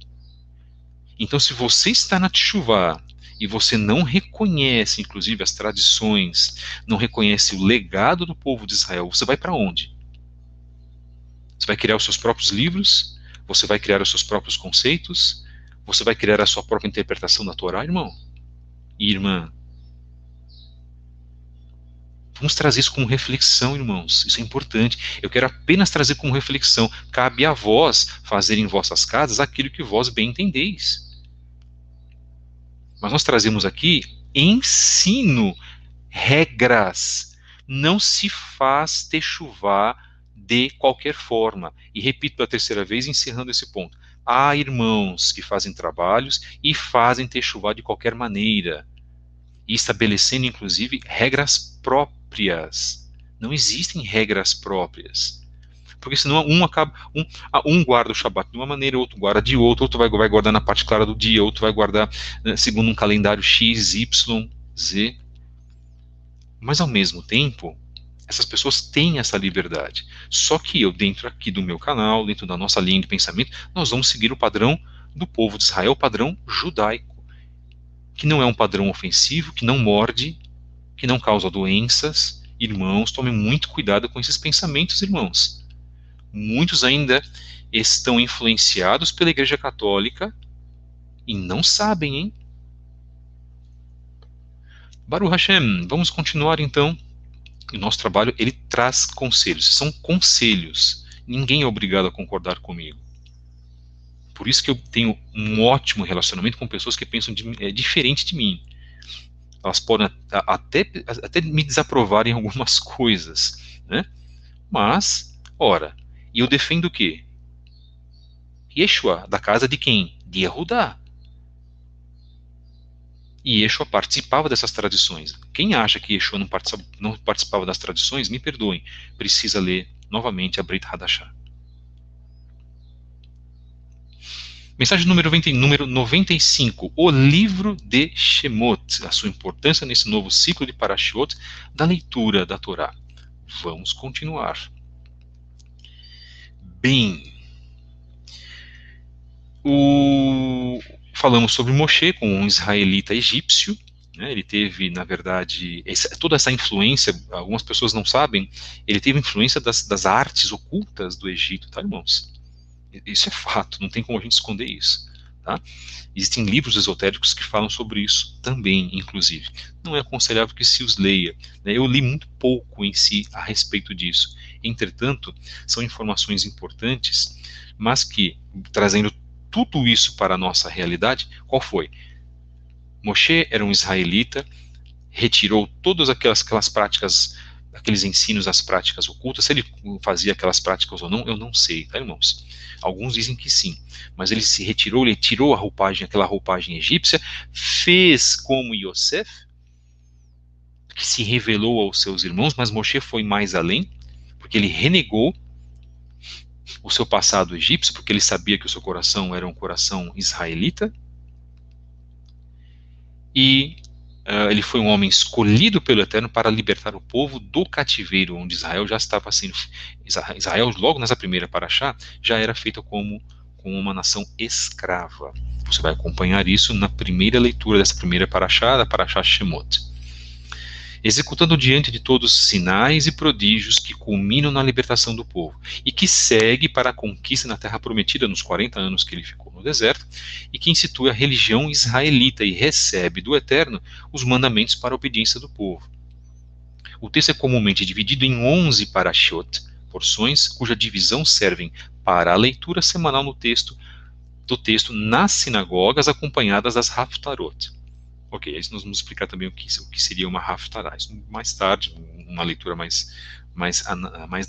Então, se você está na Teshuvá e você não reconhece, inclusive, as tradições, não reconhece o legado do povo de Israel, você vai para onde? Você vai criar os seus próprios livros? Você vai criar os seus próprios conceitos? Você vai criar a sua própria interpretação da Torá, irmão? E irmã? Vamos trazer isso como reflexão, irmãos. Isso é importante. Eu quero apenas trazer como reflexão. Cabe a vós fazer em vossas casas aquilo que vós bem entendeis. Mas nós trazemos aqui ensino, regras. Não se faz techuvá de qualquer forma. E repito pela terceira vez, encerrando esse ponto. Há irmãos que fazem trabalhos e fazem techuvá de qualquer maneira. E estabelecendo, inclusive, regras próprias. Não existem regras próprias. Porque senão um guarda o Shabat de uma maneira, outro guarda de outra, outro vai guardar na parte clara do dia, outro vai guardar segundo um calendário X, Y, Z. Mas ao mesmo tempo, essas pessoas têm essa liberdade. Só que eu, dentro aqui do meu canal, dentro da nossa linha de pensamento, nós vamos seguir o padrão do povo de Israel, o padrão judaico. Que não é um padrão ofensivo, que não morde, que não causa doenças. Irmãos, tomem muito cuidado com esses pensamentos, irmãos. Muitos ainda estão influenciados pela Igreja Católica e não sabem, hein? Baruch Hashem, vamos continuar então. O nosso trabalho, ele traz conselhos. São conselhos. Ninguém é obrigado a concordar comigo. Por isso que eu tenho um ótimo relacionamento com pessoas que pensam diferente de mim. Elas podem até me desaprovar em algumas coisas, né? Mas, ora, e eu defendo o quê? Yeshua, da casa de quem? De Yehudá. E Yeshua participava dessas tradições. Quem acha que Yeshua não participava das tradições, me perdoem, precisa ler novamente a Brit Hadashah. Mensagem número 95, o livro de Shemot, a sua importância nesse novo ciclo de Parashiot da leitura da Torá. Vamos continuar. Bem, falamos sobre Moshe com um israelita egípcio, né? Ele teve, na verdade, toda essa influência, algumas pessoas não sabem, ele teve influência das artes ocultas do Egito, tá, irmãos? Isso é fato, não tem como a gente esconder isso. Tá? Existem livros esotéricos que falam sobre isso também, inclusive. Não é aconselhável que se os leia, né? Eu li muito pouco em si a respeito disso. Entretanto, são informações importantes, mas que, trazendo tudo isso para a nossa realidade, qual foi? Moshe era um israelita, retirou todas aquelas práticas, aqueles ensinos, as práticas ocultas. Se ele fazia aquelas práticas ou não, eu não sei, tá, irmãos? Alguns dizem que sim, mas ele se retirou, ele tirou a roupagem, aquela roupagem egípcia, fez como Yosef, que se revelou aos seus irmãos, mas Moshe foi mais além, porque ele renegou o seu passado egípcio, porque ele sabia que o seu coração era um coração israelita, e ele foi um homem escolhido pelo Eterno para libertar o povo do cativeiro, onde Israel já estava sendo... Israel, logo nessa primeira paraxá, já era feita como uma nação escrava. Você vai acompanhar isso na primeira leitura dessa primeira paraxá, da paraxá Shemot. Executando diante de todos sinais e prodígios que culminam na libertação do povo, e que segue para a conquista na terra prometida nos 40 anos que ele ficou no deserto, e que institui a religião israelita e recebe do Eterno os mandamentos para a obediência do povo. O texto é comumente dividido em 11 parashot, porções cuja divisão servem para a leitura semanal do texto nas sinagogas acompanhadas das haftarot. Ok, aí nós vamos explicar também o que seria uma haftarah, isso mais tarde, uma leitura mais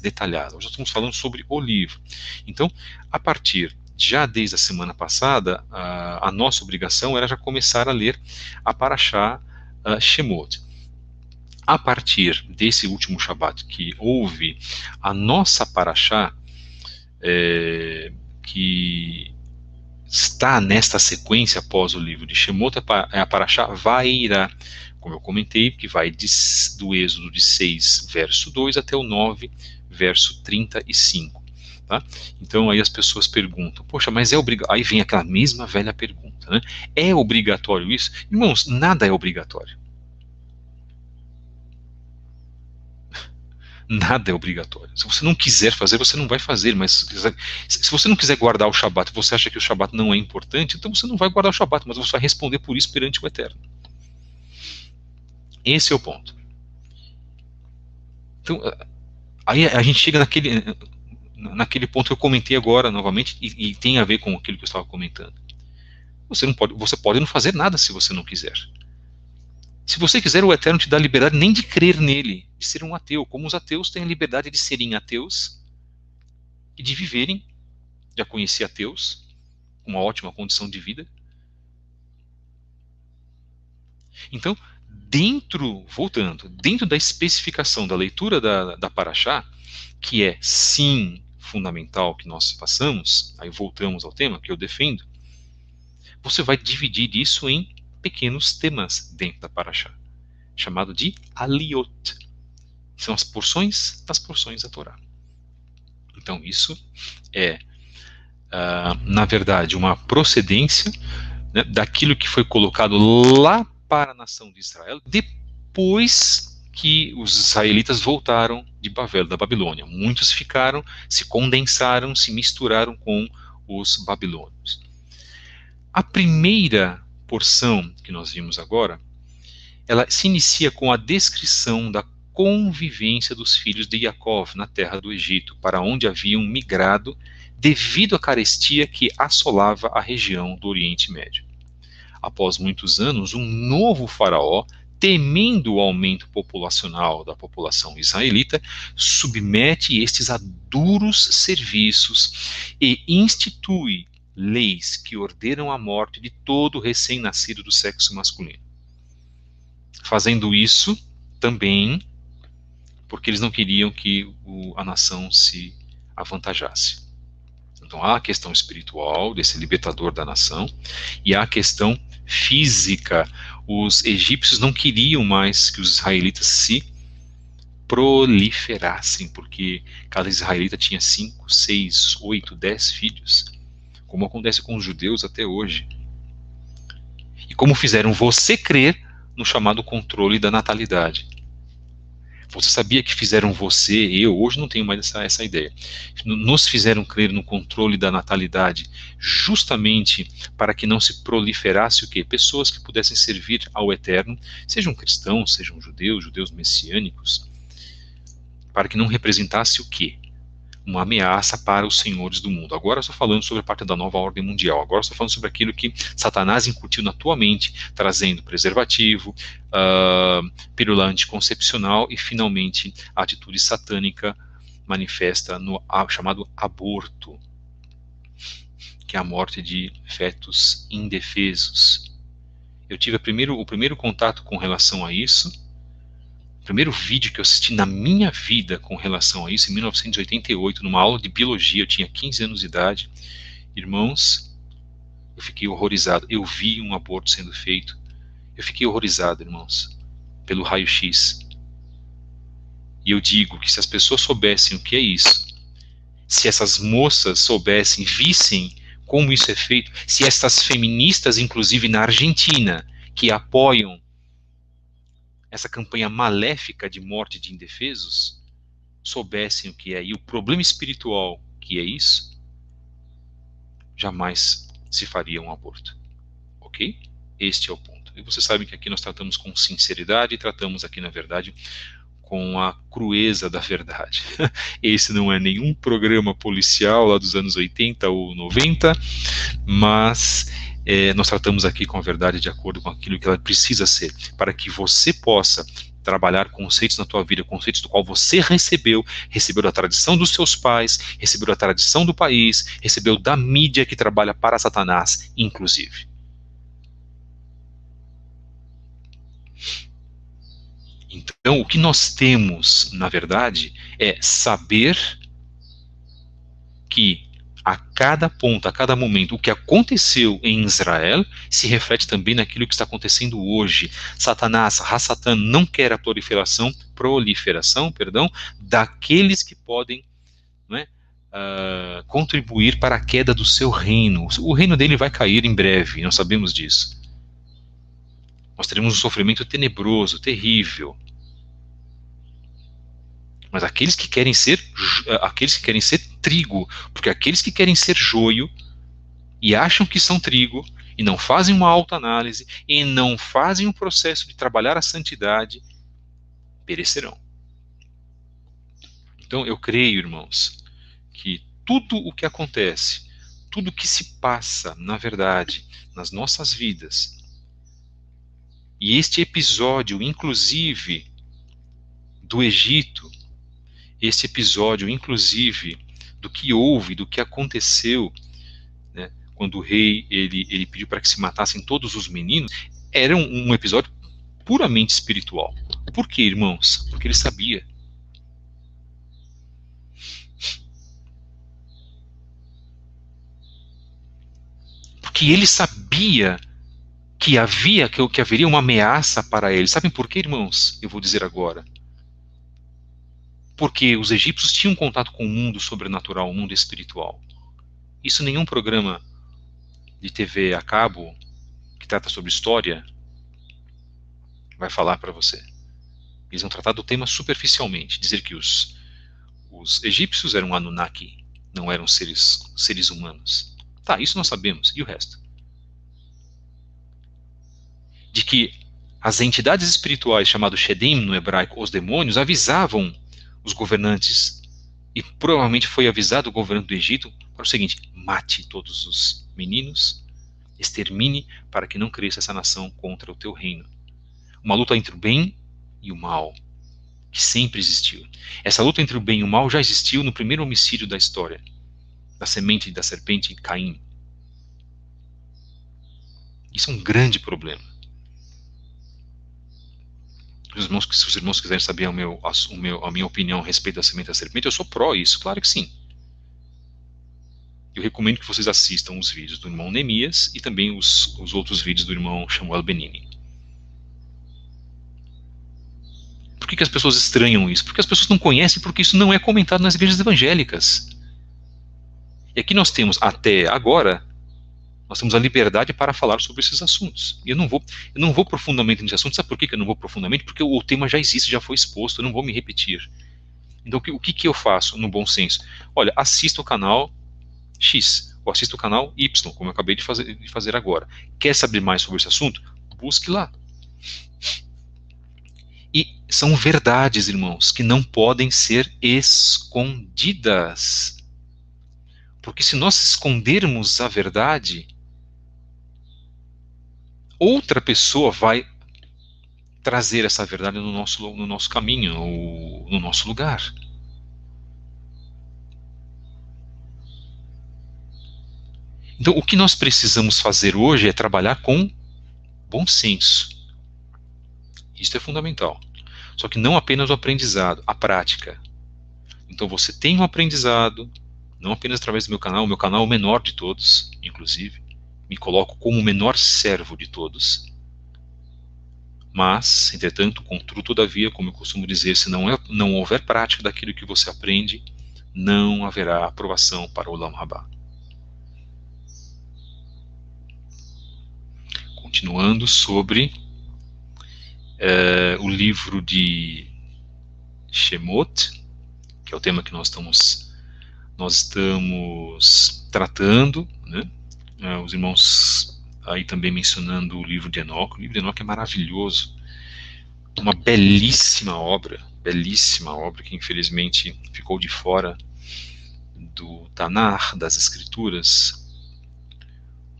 detalhada. Hoje estamos falando sobre o livro. Então, a partir, já desde a semana passada, a nossa obrigação era já começar a ler a Parashá Shemot. A partir desse último Shabat que houve, a nossa Parashá, que está nesta sequência após o livro de Shemot, é a Parashá Vairá, como eu comentei, que vai do Êxodo de 6, verso 2, até o 9, verso 35. Tá? Então aí as pessoas perguntam, poxa, mas é obrigatório? Aí vem aquela mesma velha pergunta, né? É obrigatório isso? Irmãos, nada é obrigatório. Nada é obrigatório. Se você não quiser fazer, você não vai fazer, mas se você não quiser guardar o Shabat, você acha que o Shabat não é importante, então você não vai guardar o Shabat, mas você vai responder por isso perante o Eterno. Esse é o ponto. Então, aí a gente chega naquele ponto que eu comentei agora novamente, e tem a ver com aquilo que eu estava comentando. Você pode não fazer nada se você não quiser. Se você quiser, o Eterno te dá a liberdade nem de crer nele, de ser um ateu, como os ateus têm a liberdade de serem ateus e de viverem. Já conheci ateus, uma ótima condição de vida. Então, voltando, dentro da especificação da leitura da Parashá, que é sim fundamental que nós façamos, aí voltamos ao tema que eu defendo, você vai dividir isso em pequenos temas dentro da Parashá, chamado de Aliot. São as porções das porções da Torá. Então isso é, na verdade, uma procedência, né, daquilo que foi colocado lá para a nação de Israel, depois que os israelitas voltaram de Babel, da Babilônia. Muitos se condensaram, se misturaram com os babilônios. A primeira porção que nós vimos agora, ela se inicia com a descrição da convivência dos filhos de Yaakov na terra do Egito, para onde haviam migrado devido à carestia que assolava a região do Oriente Médio. Após muitos anos, um novo faraó, temendo o aumento populacional da população israelita, submete estes a duros serviços e institui leis que ordenam a morte de todo recém-nascido do sexo masculino. Fazendo isso também porque eles não queriam que a nação se avantajasse. Então há a questão espiritual desse libertador da nação e há a questão física. Os egípcios não queriam mais que os israelitas se proliferassem, porque cada israelita tinha 5, 6, 8, 10 filhos, como acontece com os judeus até hoje. E como fizeram você crer no chamado controle da natalidade. Você sabia que fizeram você, eu, hoje não tenho mais essa ideia, nos fizeram crer no controle da natalidade, justamente para que não se proliferasse o quê? Pessoas que pudessem servir ao Eterno, sejam cristãos, sejam judeus messiânicos, para que não representasse o quê? Uma ameaça para os senhores do mundo. Agora eu estou falando sobre a parte da nova ordem mundial. Agora eu estou falando sobre aquilo que Satanás incutiu na tua mente, trazendo preservativo, pílula anticoncepcional e, finalmente, a atitude satânica manifesta no chamado aborto, que é a morte de fetos indefesos. Eu tive o primeiro contato com relação a isso. O primeiro vídeo que eu assisti na minha vida com relação a isso, em 1988, numa aula de biologia, eu tinha 15 anos de idade. Irmãos, eu fiquei horrorizado. Eu vi um aborto sendo feito. Eu fiquei horrorizado, irmãos, pelo raio-x. E eu digo que se as pessoas soubessem o que é isso, se essas moças soubessem, vissem como isso é feito, se estas feministas, inclusive na Argentina, que apoiam essa campanha maléfica de morte de indefesos, soubessem o que é, e o problema espiritual que é isso, jamais se faria um aborto. Ok? Este é o ponto. E vocês sabem que aqui nós tratamos com sinceridade, e tratamos aqui, na verdade, com a crueza da verdade. Esse não é nenhum programa policial lá dos anos 80 ou 90, mas nós tratamos aqui com a verdade de acordo com aquilo que ela precisa ser, para que você possa trabalhar conceitos na tua vida, conceitos do qual você recebeu da tradição dos seus pais, recebeu da tradição do país, recebeu da mídia que trabalha para Satanás, inclusive. Então, o que nós temos, na verdade, é saber que a cada ponto, a cada momento, o que aconteceu em Israel se reflete também naquilo que está acontecendo hoje. Satanás, Hassatan, não quer a proliferação, daqueles que podem, não é, contribuir para a queda do seu reino. O reino dele vai cair em breve, nós sabemos disso. Nós teremos um sofrimento tenebroso, terrível. Mas aqueles que querem ser trigo, porque aqueles que querem ser joio e acham que são trigo e não fazem uma autoanálise e não fazem um processo de trabalhar a santidade, perecerão. Então eu creio, irmãos, que tudo o que acontece, tudo o que se passa, na verdade, nas nossas vidas, e este episódio, inclusive, do Egito, esse episódio, inclusive, do que houve, do que aconteceu, né, quando o rei ele pediu para que se matassem todos os meninos, era um episódio puramente espiritual. Por quê, irmãos? Porque ele sabia. Porque ele sabia que haveria uma ameaça para ele. Sabem por quê, irmãos? Eu vou dizer agora. Porque os egípcios tinham contato com o mundo sobrenatural, o mundo espiritual. Isso nenhum programa de TV a cabo que trata sobre história vai falar para você. Eles vão tratar do tema superficialmente, dizer que os egípcios eram Anunnaki, não eram seres humanos. Tá, isso nós sabemos. E o resto? De que as entidades espirituais, chamadas Shedim no hebraico, os demônios, avisavam os governantes, e provavelmente foi avisado o governante do Egito para o seguinte: mate todos os meninos, extermine, para que não cresça essa nação contra o teu reino. Uma luta entre o bem e o mal, que sempre existiu. Essa luta entre o bem e o mal já existiu no primeiro homicídio da história, da semente da serpente Caim. Isso é um grande problema. Se os irmãos quiserem saber a minha opinião a respeito da semente da serpente, eu sou pró isso, claro que sim. Eu recomendo que vocês assistam os vídeos do irmão Neemias e também os outros vídeos do irmão Samuel Benini. Por que as pessoas estranham isso? Porque as pessoas não conhecem, porque isso não é comentado nas igrejas evangélicas. E aqui nós temos, até agora, Nós temos a liberdade para falar sobre esses assuntos. E eu não vou profundamente nesse assunto. Sabe por que eu não vou profundamente? Porque o tema já existe, já foi exposto, eu não vou me repetir. Então, o que eu faço no bom senso? Olha, assista o canal X, ou assista o canal Y, como eu acabei de fazer agora. Quer saber mais sobre esse assunto? Busque lá. E são verdades, irmãos, que não podem ser escondidas. Porque se nós escondermos a verdade, outra pessoa vai trazer essa verdade no nosso caminho, ou no nosso lugar. Então, o que nós precisamos fazer hoje é trabalhar com bom senso. Isso é fundamental. Só que não apenas o aprendizado, a prática. Então, você tem um aprendizado, não apenas através do meu canal é o menor de todos, inclusive. Me coloco como o menor servo de todos. Mas, entretanto, contudo, todavia, como eu costumo dizer, se não houver prática daquilo que você aprende, não haverá aprovação para o Olam Haba. Continuando sobre o livro de Shemot, que é o tema que nós estamos tratando, né? Os irmãos aí também mencionando o livro de Enoque. O livro de Enoque é maravilhoso, uma belíssima obra que infelizmente ficou de fora do Tanar, das Escrituras,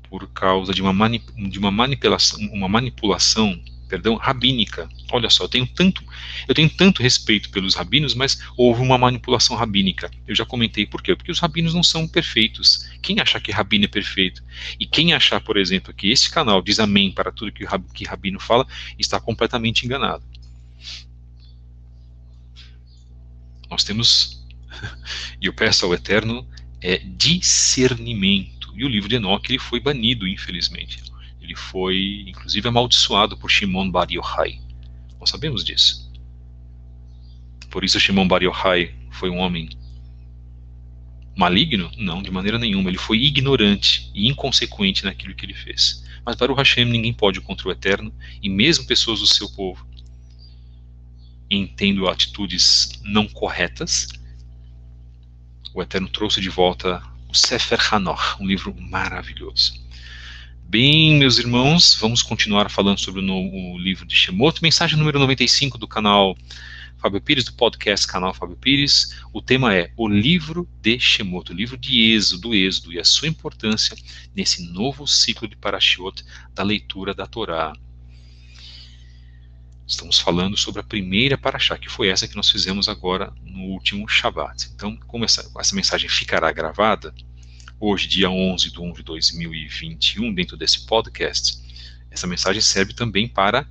por causa de uma manipulação rabínica. Olha só, eu tenho tanto respeito pelos rabinos, mas houve uma manipulação rabínica. Eu já comentei por quê? Porque os rabinos não são perfeitos. Quem achar que rabino é perfeito, e quem achar, por exemplo, que esse canal diz amém para tudo que rabino fala, está completamente enganado. Nós temos, e eu peço ao Eterno, discernimento. E o livro de Enoque ele foi banido, infelizmente. Ele foi, inclusive, amaldiçoado por Shimon Bar Yochai. Nós sabemos disso. Por isso Shimon Bar Yochai foi um homem maligno? Não, de maneira nenhuma. Ele foi ignorante e inconsequente naquilo que ele fez. Mas para o Hashem ninguém pode contra o Eterno, e mesmo pessoas do seu povo, tendo atitudes não corretas, o Eterno trouxe de volta o Sefer Hanoch, um livro maravilhoso. Bem, meus irmãos, vamos continuar falando sobre o livro de Shemot, mensagem número 95 do canal Fábio Pires, do podcast canal Fábio Pires. O tema é o livro de Shemot, o livro de Êxodo, e a sua importância nesse novo ciclo de Parashiot da leitura da Torá. Estamos falando sobre a primeira Parashá, que foi essa que nós fizemos agora no último Shabat. Então, como essa mensagem ficará gravada, hoje, dia 11 de 1 de 2021, dentro desse podcast, essa mensagem serve também para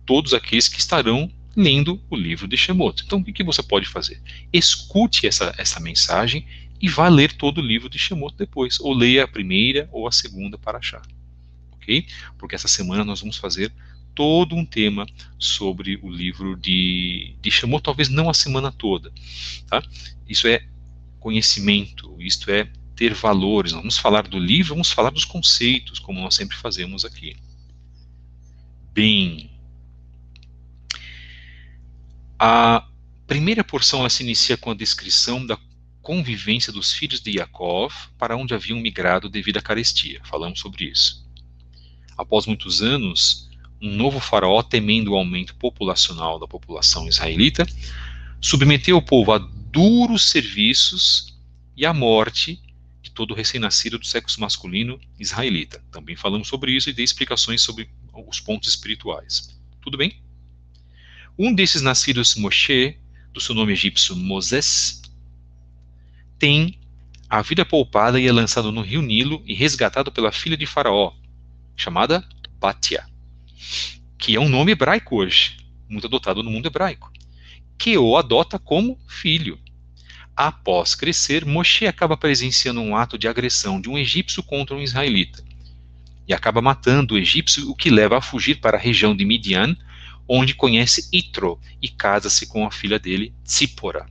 todos aqueles que estarão lendo o livro de Shemot. Então, o que você pode fazer? Escute essa mensagem e vá ler todo o livro de Shemot depois, ou leia a primeira ou a segunda Parashá. Ok? Porque essa semana nós vamos fazer todo um tema sobre o livro de Shemot, talvez não a semana toda. Tá? Isso é conhecimento, isto é ter valores. Nós vamos falar do livro, vamos falar dos conceitos, como nós sempre fazemos aqui. Bem, a primeira porção ela se inicia com a descrição da convivência dos filhos de Yaakov para onde haviam migrado devido à carestia. Falamos sobre isso. Após muitos anos, um novo faraó, temendo o aumento populacional da população israelita, submeteu o povo a duros serviços e à morte de todo recém-nascido do sexo masculino israelita. Também falamos sobre isso e dei explicações sobre os pontos espirituais. Tudo bem? Um desses nascidos, Moshe, do seu nome egípcio Moses, tem a vida poupada e é lançado no rio Nilo e resgatado pela filha de Faraó, chamada Batia, que é um nome hebraico hoje, muito adotado no mundo hebraico, que o adota como filho. Após crescer, Moshe acaba presenciando um ato de agressão de um egípcio contra um israelita, e acaba matando o egípcio, o que leva a fugir para a região de Midian, onde conhece Itro e casa-se com a filha dele, Tzipora.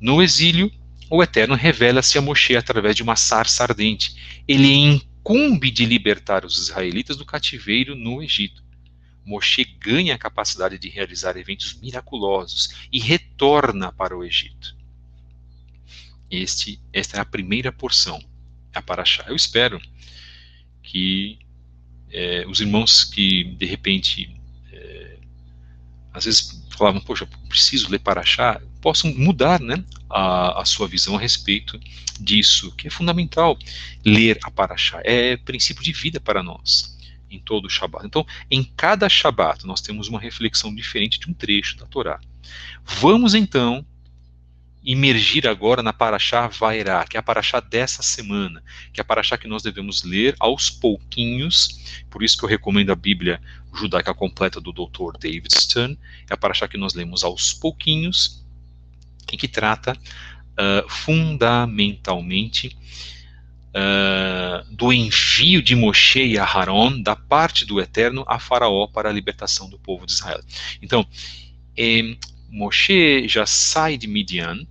No exílio, o Eterno revela-se a Moshe através de uma sarça ardente. Ele incumbe de libertar os israelitas do cativeiro no Egito. Moshe ganha a capacidade de realizar eventos miraculosos e retorna para o Egito. Esta é a primeira porção, a Parashá. Eu espero que os irmãos que, de repente, às vezes falavam, poxa, preciso ler Parashá, possam mudar, né, a sua visão a respeito disso, que é fundamental ler a Parashá. É princípio de vida para nós, em todo o Shabat. Então, em cada Shabat, nós temos uma reflexão diferente de um trecho da Torá. Vamos, então, imergir agora na Parashá Vairá, que é a Parashá dessa semana, que é a Parashá que nós devemos ler aos pouquinhos. Por isso que eu recomendo a Bíblia Judaica Completa do Dr. David Stern. É a Parashá que nós lemos aos pouquinhos e que trata fundamentalmente do envio de Moshe e Aharon da parte do Eterno a Faraó para a libertação do povo de Israel. Então, Moshe já sai de Midian,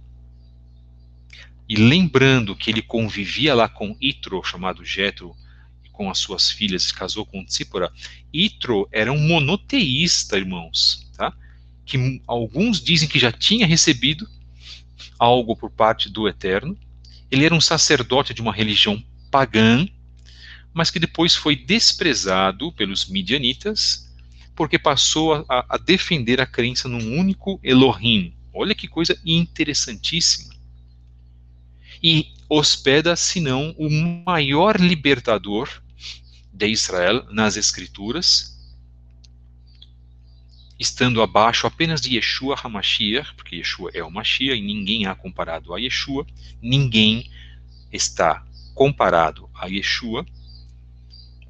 e lembrando que ele convivia lá com Itro, chamado Jetro, com as suas filhas, se casou com Tzípora. Itro era um monoteísta, irmãos, tá? Que alguns dizem que já tinha recebido algo por parte do Eterno. Ele era um sacerdote de uma religião pagã, mas que depois foi desprezado pelos midianitas, porque passou a defender a crença num único Elohim. Olha que coisa interessantíssima. E hospeda, senão, o maior libertador de Israel nas Escrituras, estando abaixo apenas de Yeshua HaMashiach, porque Yeshua é o Mashiach e ninguém há comparado a Yeshua, ninguém está comparado a Yeshua,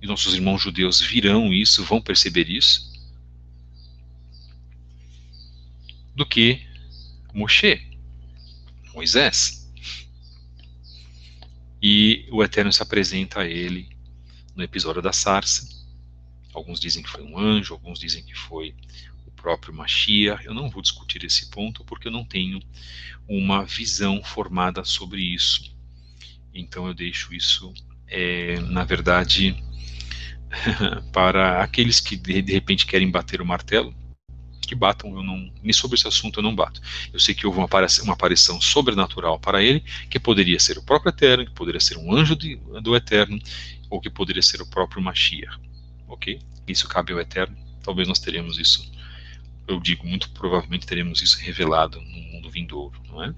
e nossos irmãos judeus virão isso, vão perceber isso, do que Moshe, Moisés. E o Eterno se apresenta a ele no episódio da sarça. Alguns dizem que foi um anjo, alguns dizem que foi o próprio Mashiach. Eu não vou discutir esse ponto porque eu não tenho uma visão formada sobre isso. Então eu deixo isso, na verdade, para aqueles que de repente querem bater o martelo, que batam. Sobre esse assunto eu não bato. Eu sei que houve uma aparição sobrenatural para ele, que poderia ser o próprio Eterno, que poderia ser um anjo do Eterno, ou que poderia ser o próprio Mashiach. Ok? Isso cabe ao Eterno. Talvez nós teremos isso, eu digo, muito provavelmente teremos isso revelado no mundo vindouro, não é?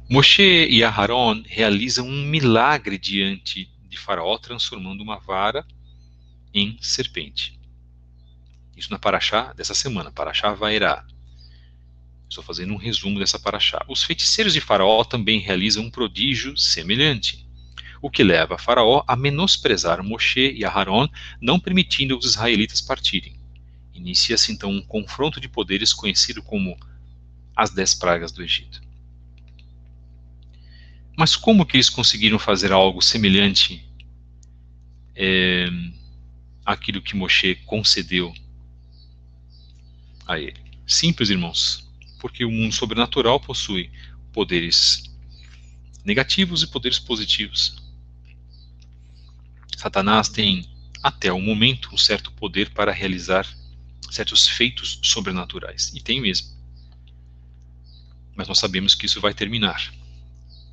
Moshe e Aharon realizam um milagre diante de Faraó, transformando uma vara em serpente. Isso na Parashá dessa semana, Parashá Vairá. Estou fazendo um resumo dessa Parashá. Os feiticeiros de Faraó também realizam um prodígio semelhante, o que leva Faraó a menosprezar Moshe e Aharon, não permitindo os israelitas partirem. Inicia-se então um confronto de poderes conhecido como as 10 pragas do Egito. Mas como que eles conseguiram fazer algo semelhante àquilo que Moshe concedeu a ele? Simples, irmãos, porque o mundo sobrenatural possui poderes negativos e poderes positivos. Satanás tem, até o momento, um certo poder para realizar certos feitos sobrenaturais, e tem mesmo. Mas nós sabemos que isso vai terminar.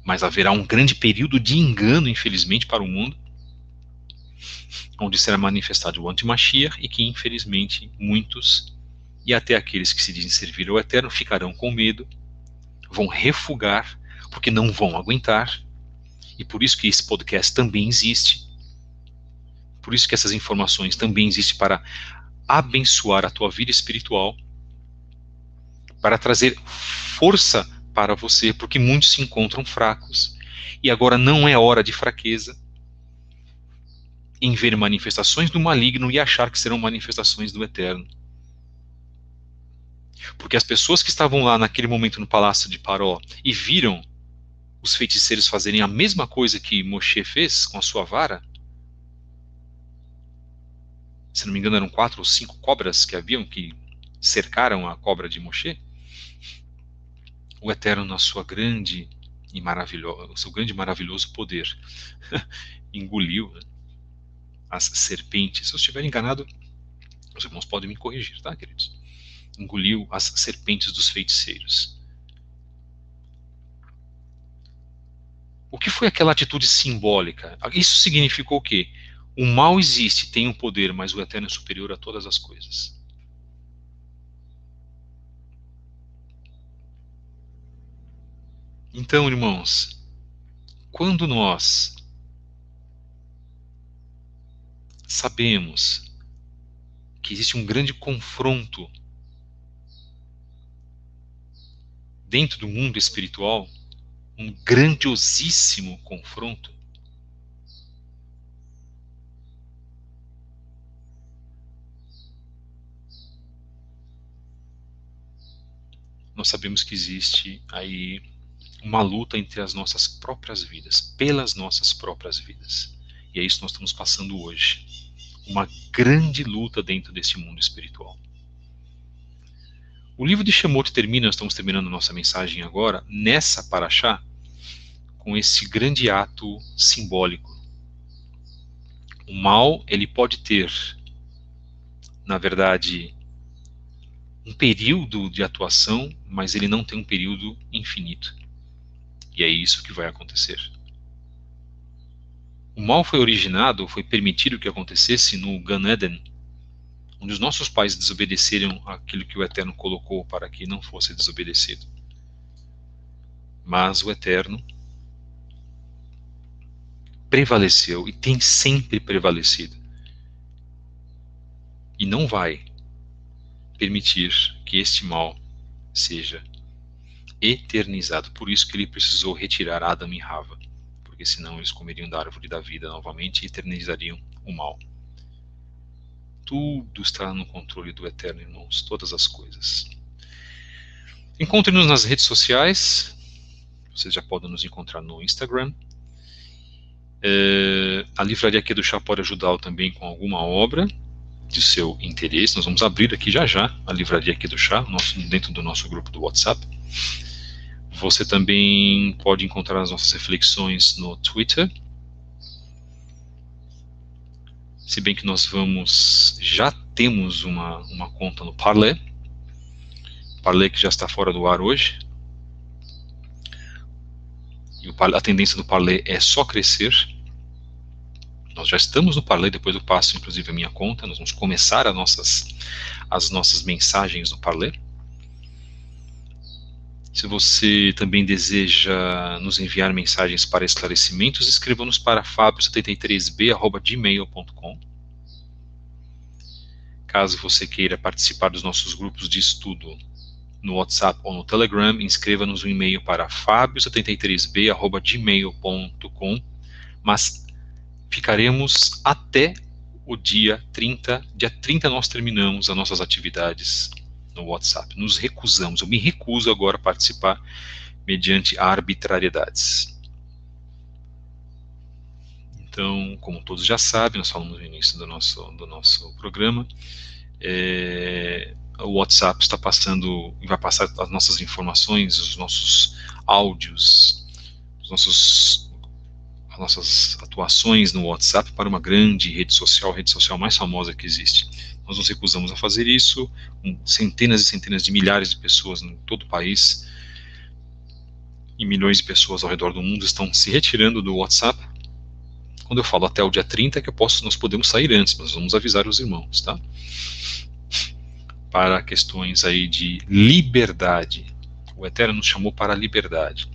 Mas haverá um grande período de engano, infelizmente, para o mundo, onde será manifestado o anti-Mashiach, e que, infelizmente, muitos, e até aqueles que se dizem servir ao Eterno, ficarão com medo, vão refugar, porque não vão aguentar, e por isso que esse podcast também existe, por isso que essas informações também existem, para abençoar a tua vida espiritual, para trazer força para você, porque muitos se encontram fracos, e agora não é hora de fraqueza, em ver manifestações do maligno e achar que serão manifestações do Eterno. Porque as pessoas que estavam lá naquele momento no palácio de Paró e viram os feiticeiros fazerem a mesma coisa que Moshe fez com a sua vara, se não me engano eram 4 ou 5 cobras que cercaram a cobra de Moshe, o Eterno, na sua grande e maravilhoso, o seu grande e maravilhoso poder, engoliu, né, as serpentes. Se eu estiver enganado, os irmãos podem me corrigir, tá, queridos? Engoliu as serpentes dos feiticeiros. O que foi aquela atitude simbólica? Isso significou o quê? O mal existe, tem um poder, mas o Eterno é superior a todas as coisas. Então, irmãos, quando nós sabemos que existe um grande confronto dentro do mundo espiritual, um grandiosíssimo confronto, nós sabemos que existe aí uma luta entre as nossas próprias vidas, pelas nossas próprias vidas. E é isso que nós estamos passando hoje. Uma grande luta dentro desse mundo espiritual. O livro de Shemot termina, nós estamos terminando nossa mensagem agora, nessa paraxá, com esse grande ato simbólico. O mal, ele pode ter, na verdade, um período de atuação, mas ele não tem um período infinito. E é isso que vai acontecer. O mal foi originado, foi permitido que acontecesse no Gan Eden, onde os nossos pais desobedeceram aquilo que o Eterno colocou para que não fosse desobedecido. Mas o Eterno prevaleceu e tem sempre prevalecido. E não vai permitir que este mal seja eternizado. Por isso que ele precisou retirar Adão e Rava, porque senão eles comeriam da árvore da vida novamente e eternizariam o mal. Tudo está no controle do Eterno, irmãos, todas as coisas. Encontre-nos nas redes sociais. Vocês já podem nos encontrar no Instagram. A livraria aqui do Chá pode ajudá-lo também com alguma obra de seu interesse. Nós vamos abrir aqui já a livraria aqui do Chá, dentro do nosso grupo do WhatsApp. Você também pode encontrar as nossas reflexões no Twitter. Se bem que nós já temos uma conta no Parler. Parler que já está fora do ar hoje. E a tendência do Parler é só crescer. Nós já estamos no Parler, depois eu passo inclusive a minha conta. Nós vamos começar as nossas mensagens no Parler. Se você também deseja nos enviar mensagens para esclarecimentos, escreva-nos para fabio73b@gmail.com. Caso você queira participar dos nossos grupos de estudo no WhatsApp ou no Telegram, inscreva-nos um e-mail para fabio73b@gmail.com, mas ficaremos até o dia 30. Dia 30 nós terminamos as nossas atividades no WhatsApp. Nos recusamos, eu me recuso agora a participar mediante arbitrariedades. Então, como todos já sabem, nós falamos no início do nosso programa, o WhatsApp está passando e vai passar as nossas informações, os nossos áudios, as nossas atuações no WhatsApp para uma grande rede social, a rede social mais famosa que existe. Nós nos recusamos a fazer isso, com centenas e centenas de milhares de pessoas em todo o país, e milhões de pessoas ao redor do mundo estão se retirando do WhatsApp. Quando eu falo até o dia 30, é que nós podemos sair antes, mas vamos avisar os irmãos, tá? Para questões aí de liberdade. O Eterno nos chamou para a liberdade.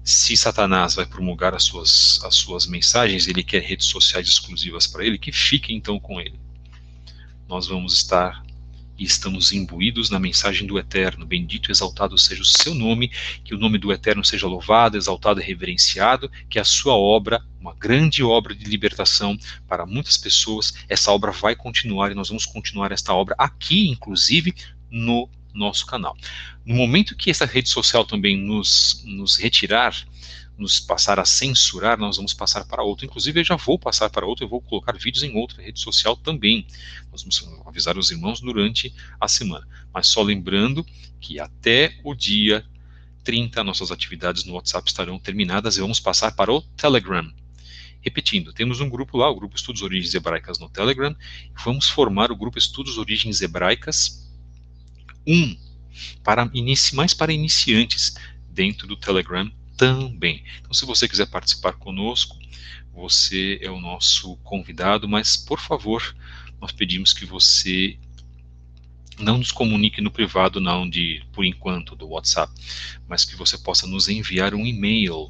Se Satanás vai promulgar as suas mensagens, ele quer redes sociais exclusivas para ele, que fique então com ele. Nós vamos estar e estamos imbuídos na mensagem do Eterno. Bendito e exaltado seja o seu nome, que o nome do Eterno seja louvado, exaltado e reverenciado, que a sua obra, uma grande obra de libertação para muitas pessoas, essa obra vai continuar e nós vamos continuar esta obra aqui, inclusive, no nosso canal. No momento que essa rede social também nos retirar, nos passar a censurar, nós vamos passar para outra. Inclusive, eu já vou passar para outra, eu vou colocar vídeos em outra rede social também. Nós vamos avisar os irmãos durante a semana. Mas só lembrando que até o dia 30 nossas atividades no WhatsApp estarão terminadas e vamos passar para o Telegram. Repetindo, temos um grupo lá, o grupo Estudos Origens Hebraicas no Telegram. Vamos formar o grupo Estudos Origens Hebraicas 1, mais para iniciantes dentro do Telegram também. Então, se você quiser participar conosco, você é o nosso convidado, mas, por favor, nós pedimos que você não nos comunique no privado, não, por enquanto, do WhatsApp, mas que você possa nos enviar um e-mail,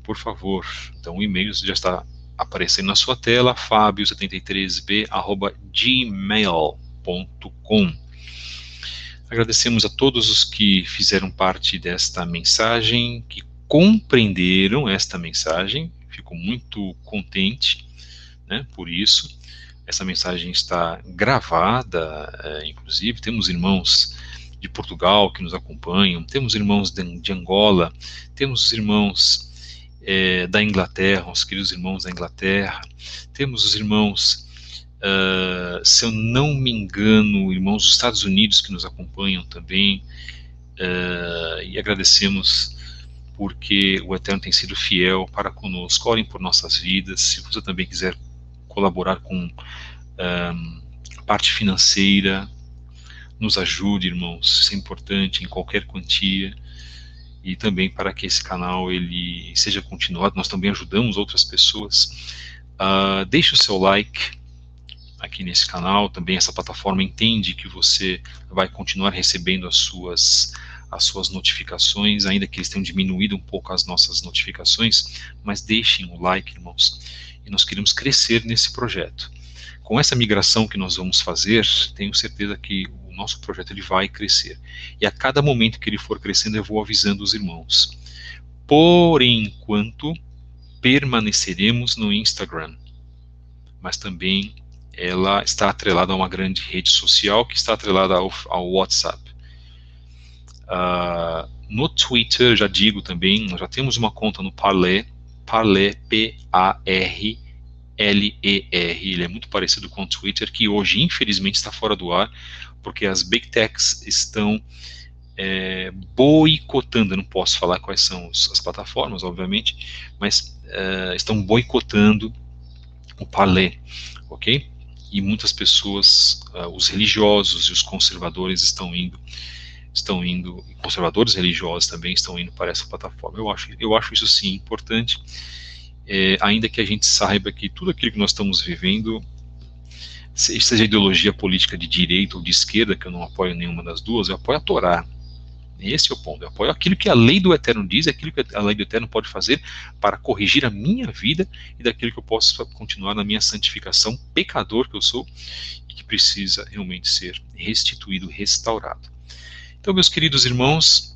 por favor. Então, o e-mail já está aparecendo na sua tela, fabio73b@gmail.com. Agradecemos a todos os que fizeram parte desta mensagem, que compreenderam esta mensagem. Fico muito contente, né, por isso. Essa mensagem está gravada, inclusive. Temos irmãos de Portugal que nos acompanham, temos irmãos de Angola, temos irmãos da Inglaterra, os queridos irmãos da Inglaterra, temos os irmãos, se eu não me engano, irmãos dos Estados Unidos que nos acompanham também, e agradecemos porque o Eterno tem sido fiel para conosco. Orem por nossas vidas. Se você também quiser colaborar com parte financeira, nos ajude, irmãos, isso é importante, em qualquer quantia, e também para que esse canal ele seja continuado. Nós também ajudamos outras pessoas. Deixe o seu like aqui nesse canal. Também essa plataforma entende que você vai continuar recebendo as suas notificações, ainda que eles tenham diminuído um pouco as nossas notificações, mas deixem o like, irmãos, e nós queremos crescer nesse projeto. Com essa migração que nós vamos fazer, tenho certeza que o nosso projeto ele vai crescer, e a cada momento que ele for crescendo eu vou avisando os irmãos. Por enquanto, permaneceremos no Instagram, mas também ela está atrelada a uma grande rede social que está atrelada ao WhatsApp. No Twitter, já digo também, nós já temos uma conta no Parler, P-A-R-L-E-R, ele é muito parecido com o Twitter, que hoje infelizmente está fora do ar, porque as Big Techs estão boicotando, eu não posso falar quais são as plataformas, obviamente, mas estão boicotando o Parler, ok? E muitas pessoas, os religiosos e os conservadores estão indo, conservadores religiosos também estão indo para essa plataforma. Eu acho isso sim importante, ainda que a gente saiba que tudo aquilo que nós estamos vivendo, seja ideologia política de direita ou de esquerda, que eu não apoio nenhuma das duas, eu apoio a Torá. Esse é o ponto. Eu apoio aquilo que a lei do Eterno diz, aquilo que a lei do Eterno pode fazer para corrigir a minha vida e daquilo que eu posso continuar na minha santificação, pecador que eu sou e que precisa realmente ser restituído, restaurado. Então, meus queridos irmãos,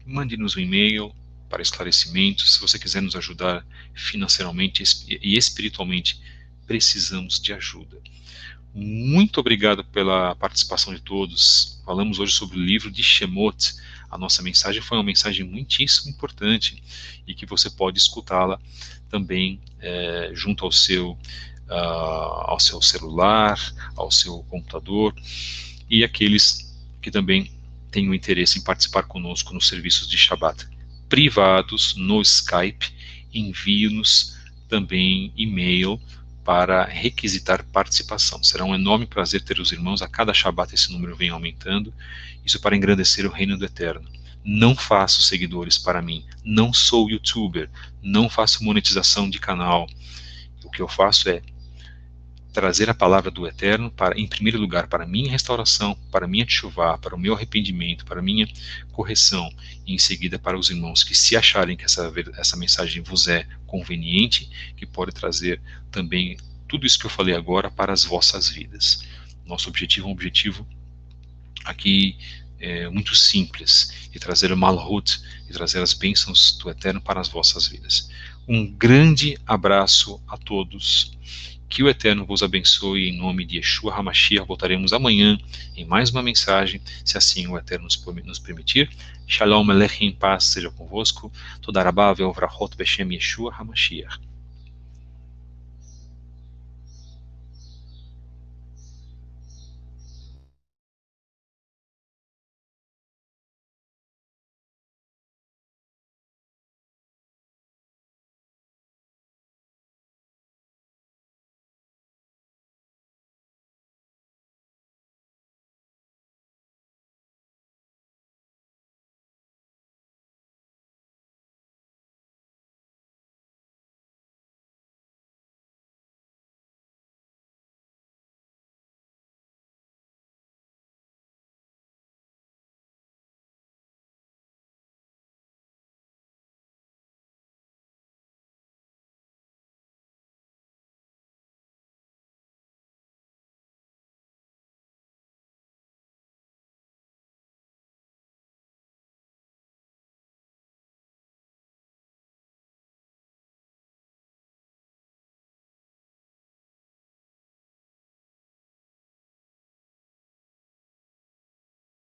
mande-nos um e-mail para esclarecimentos. Se você quiser nos ajudar financeiramente e espiritualmente, precisamos de ajuda. Muito obrigado pela participação de todos. Falamos hoje sobre o livro de Shemot. A nossa mensagem foi uma mensagem muitíssimo importante e que você pode escutá-la também junto ao seu celular, ao seu computador, e aqueles que também tenham interesse em participar conosco nos serviços de Shabbat privados no Skype, envie-nos também e-mail para requisitar participação. Será um enorme prazer ter os irmãos. A cada Shabbat esse número vem aumentando. Isso para engrandecer o reino do Eterno. Não faço seguidores para mim. Não sou youtuber. Não faço monetização de canal. O que eu faço é trazer a palavra do Eterno, em primeiro lugar, para a minha restauração, para a minha teshuvá, para o meu arrependimento, para a minha correção, e em seguida para os irmãos que, se acharem que essa mensagem vos é conveniente, que pode trazer também tudo isso que eu falei agora para as vossas vidas. Nosso objetivo é um objetivo aqui muito simples, de trazer o Malhut, de trazer as bênçãos do Eterno para as vossas vidas. Um grande abraço a todos. Que o Eterno vos abençoe em nome de Yeshua HaMashiach. Voltaremos amanhã em mais uma mensagem, se assim o Eterno nos permitir. Shalom Aleichem, paz seja convosco. Toda Rabá ve'ovrachot Beshem Yeshua HaMashiach.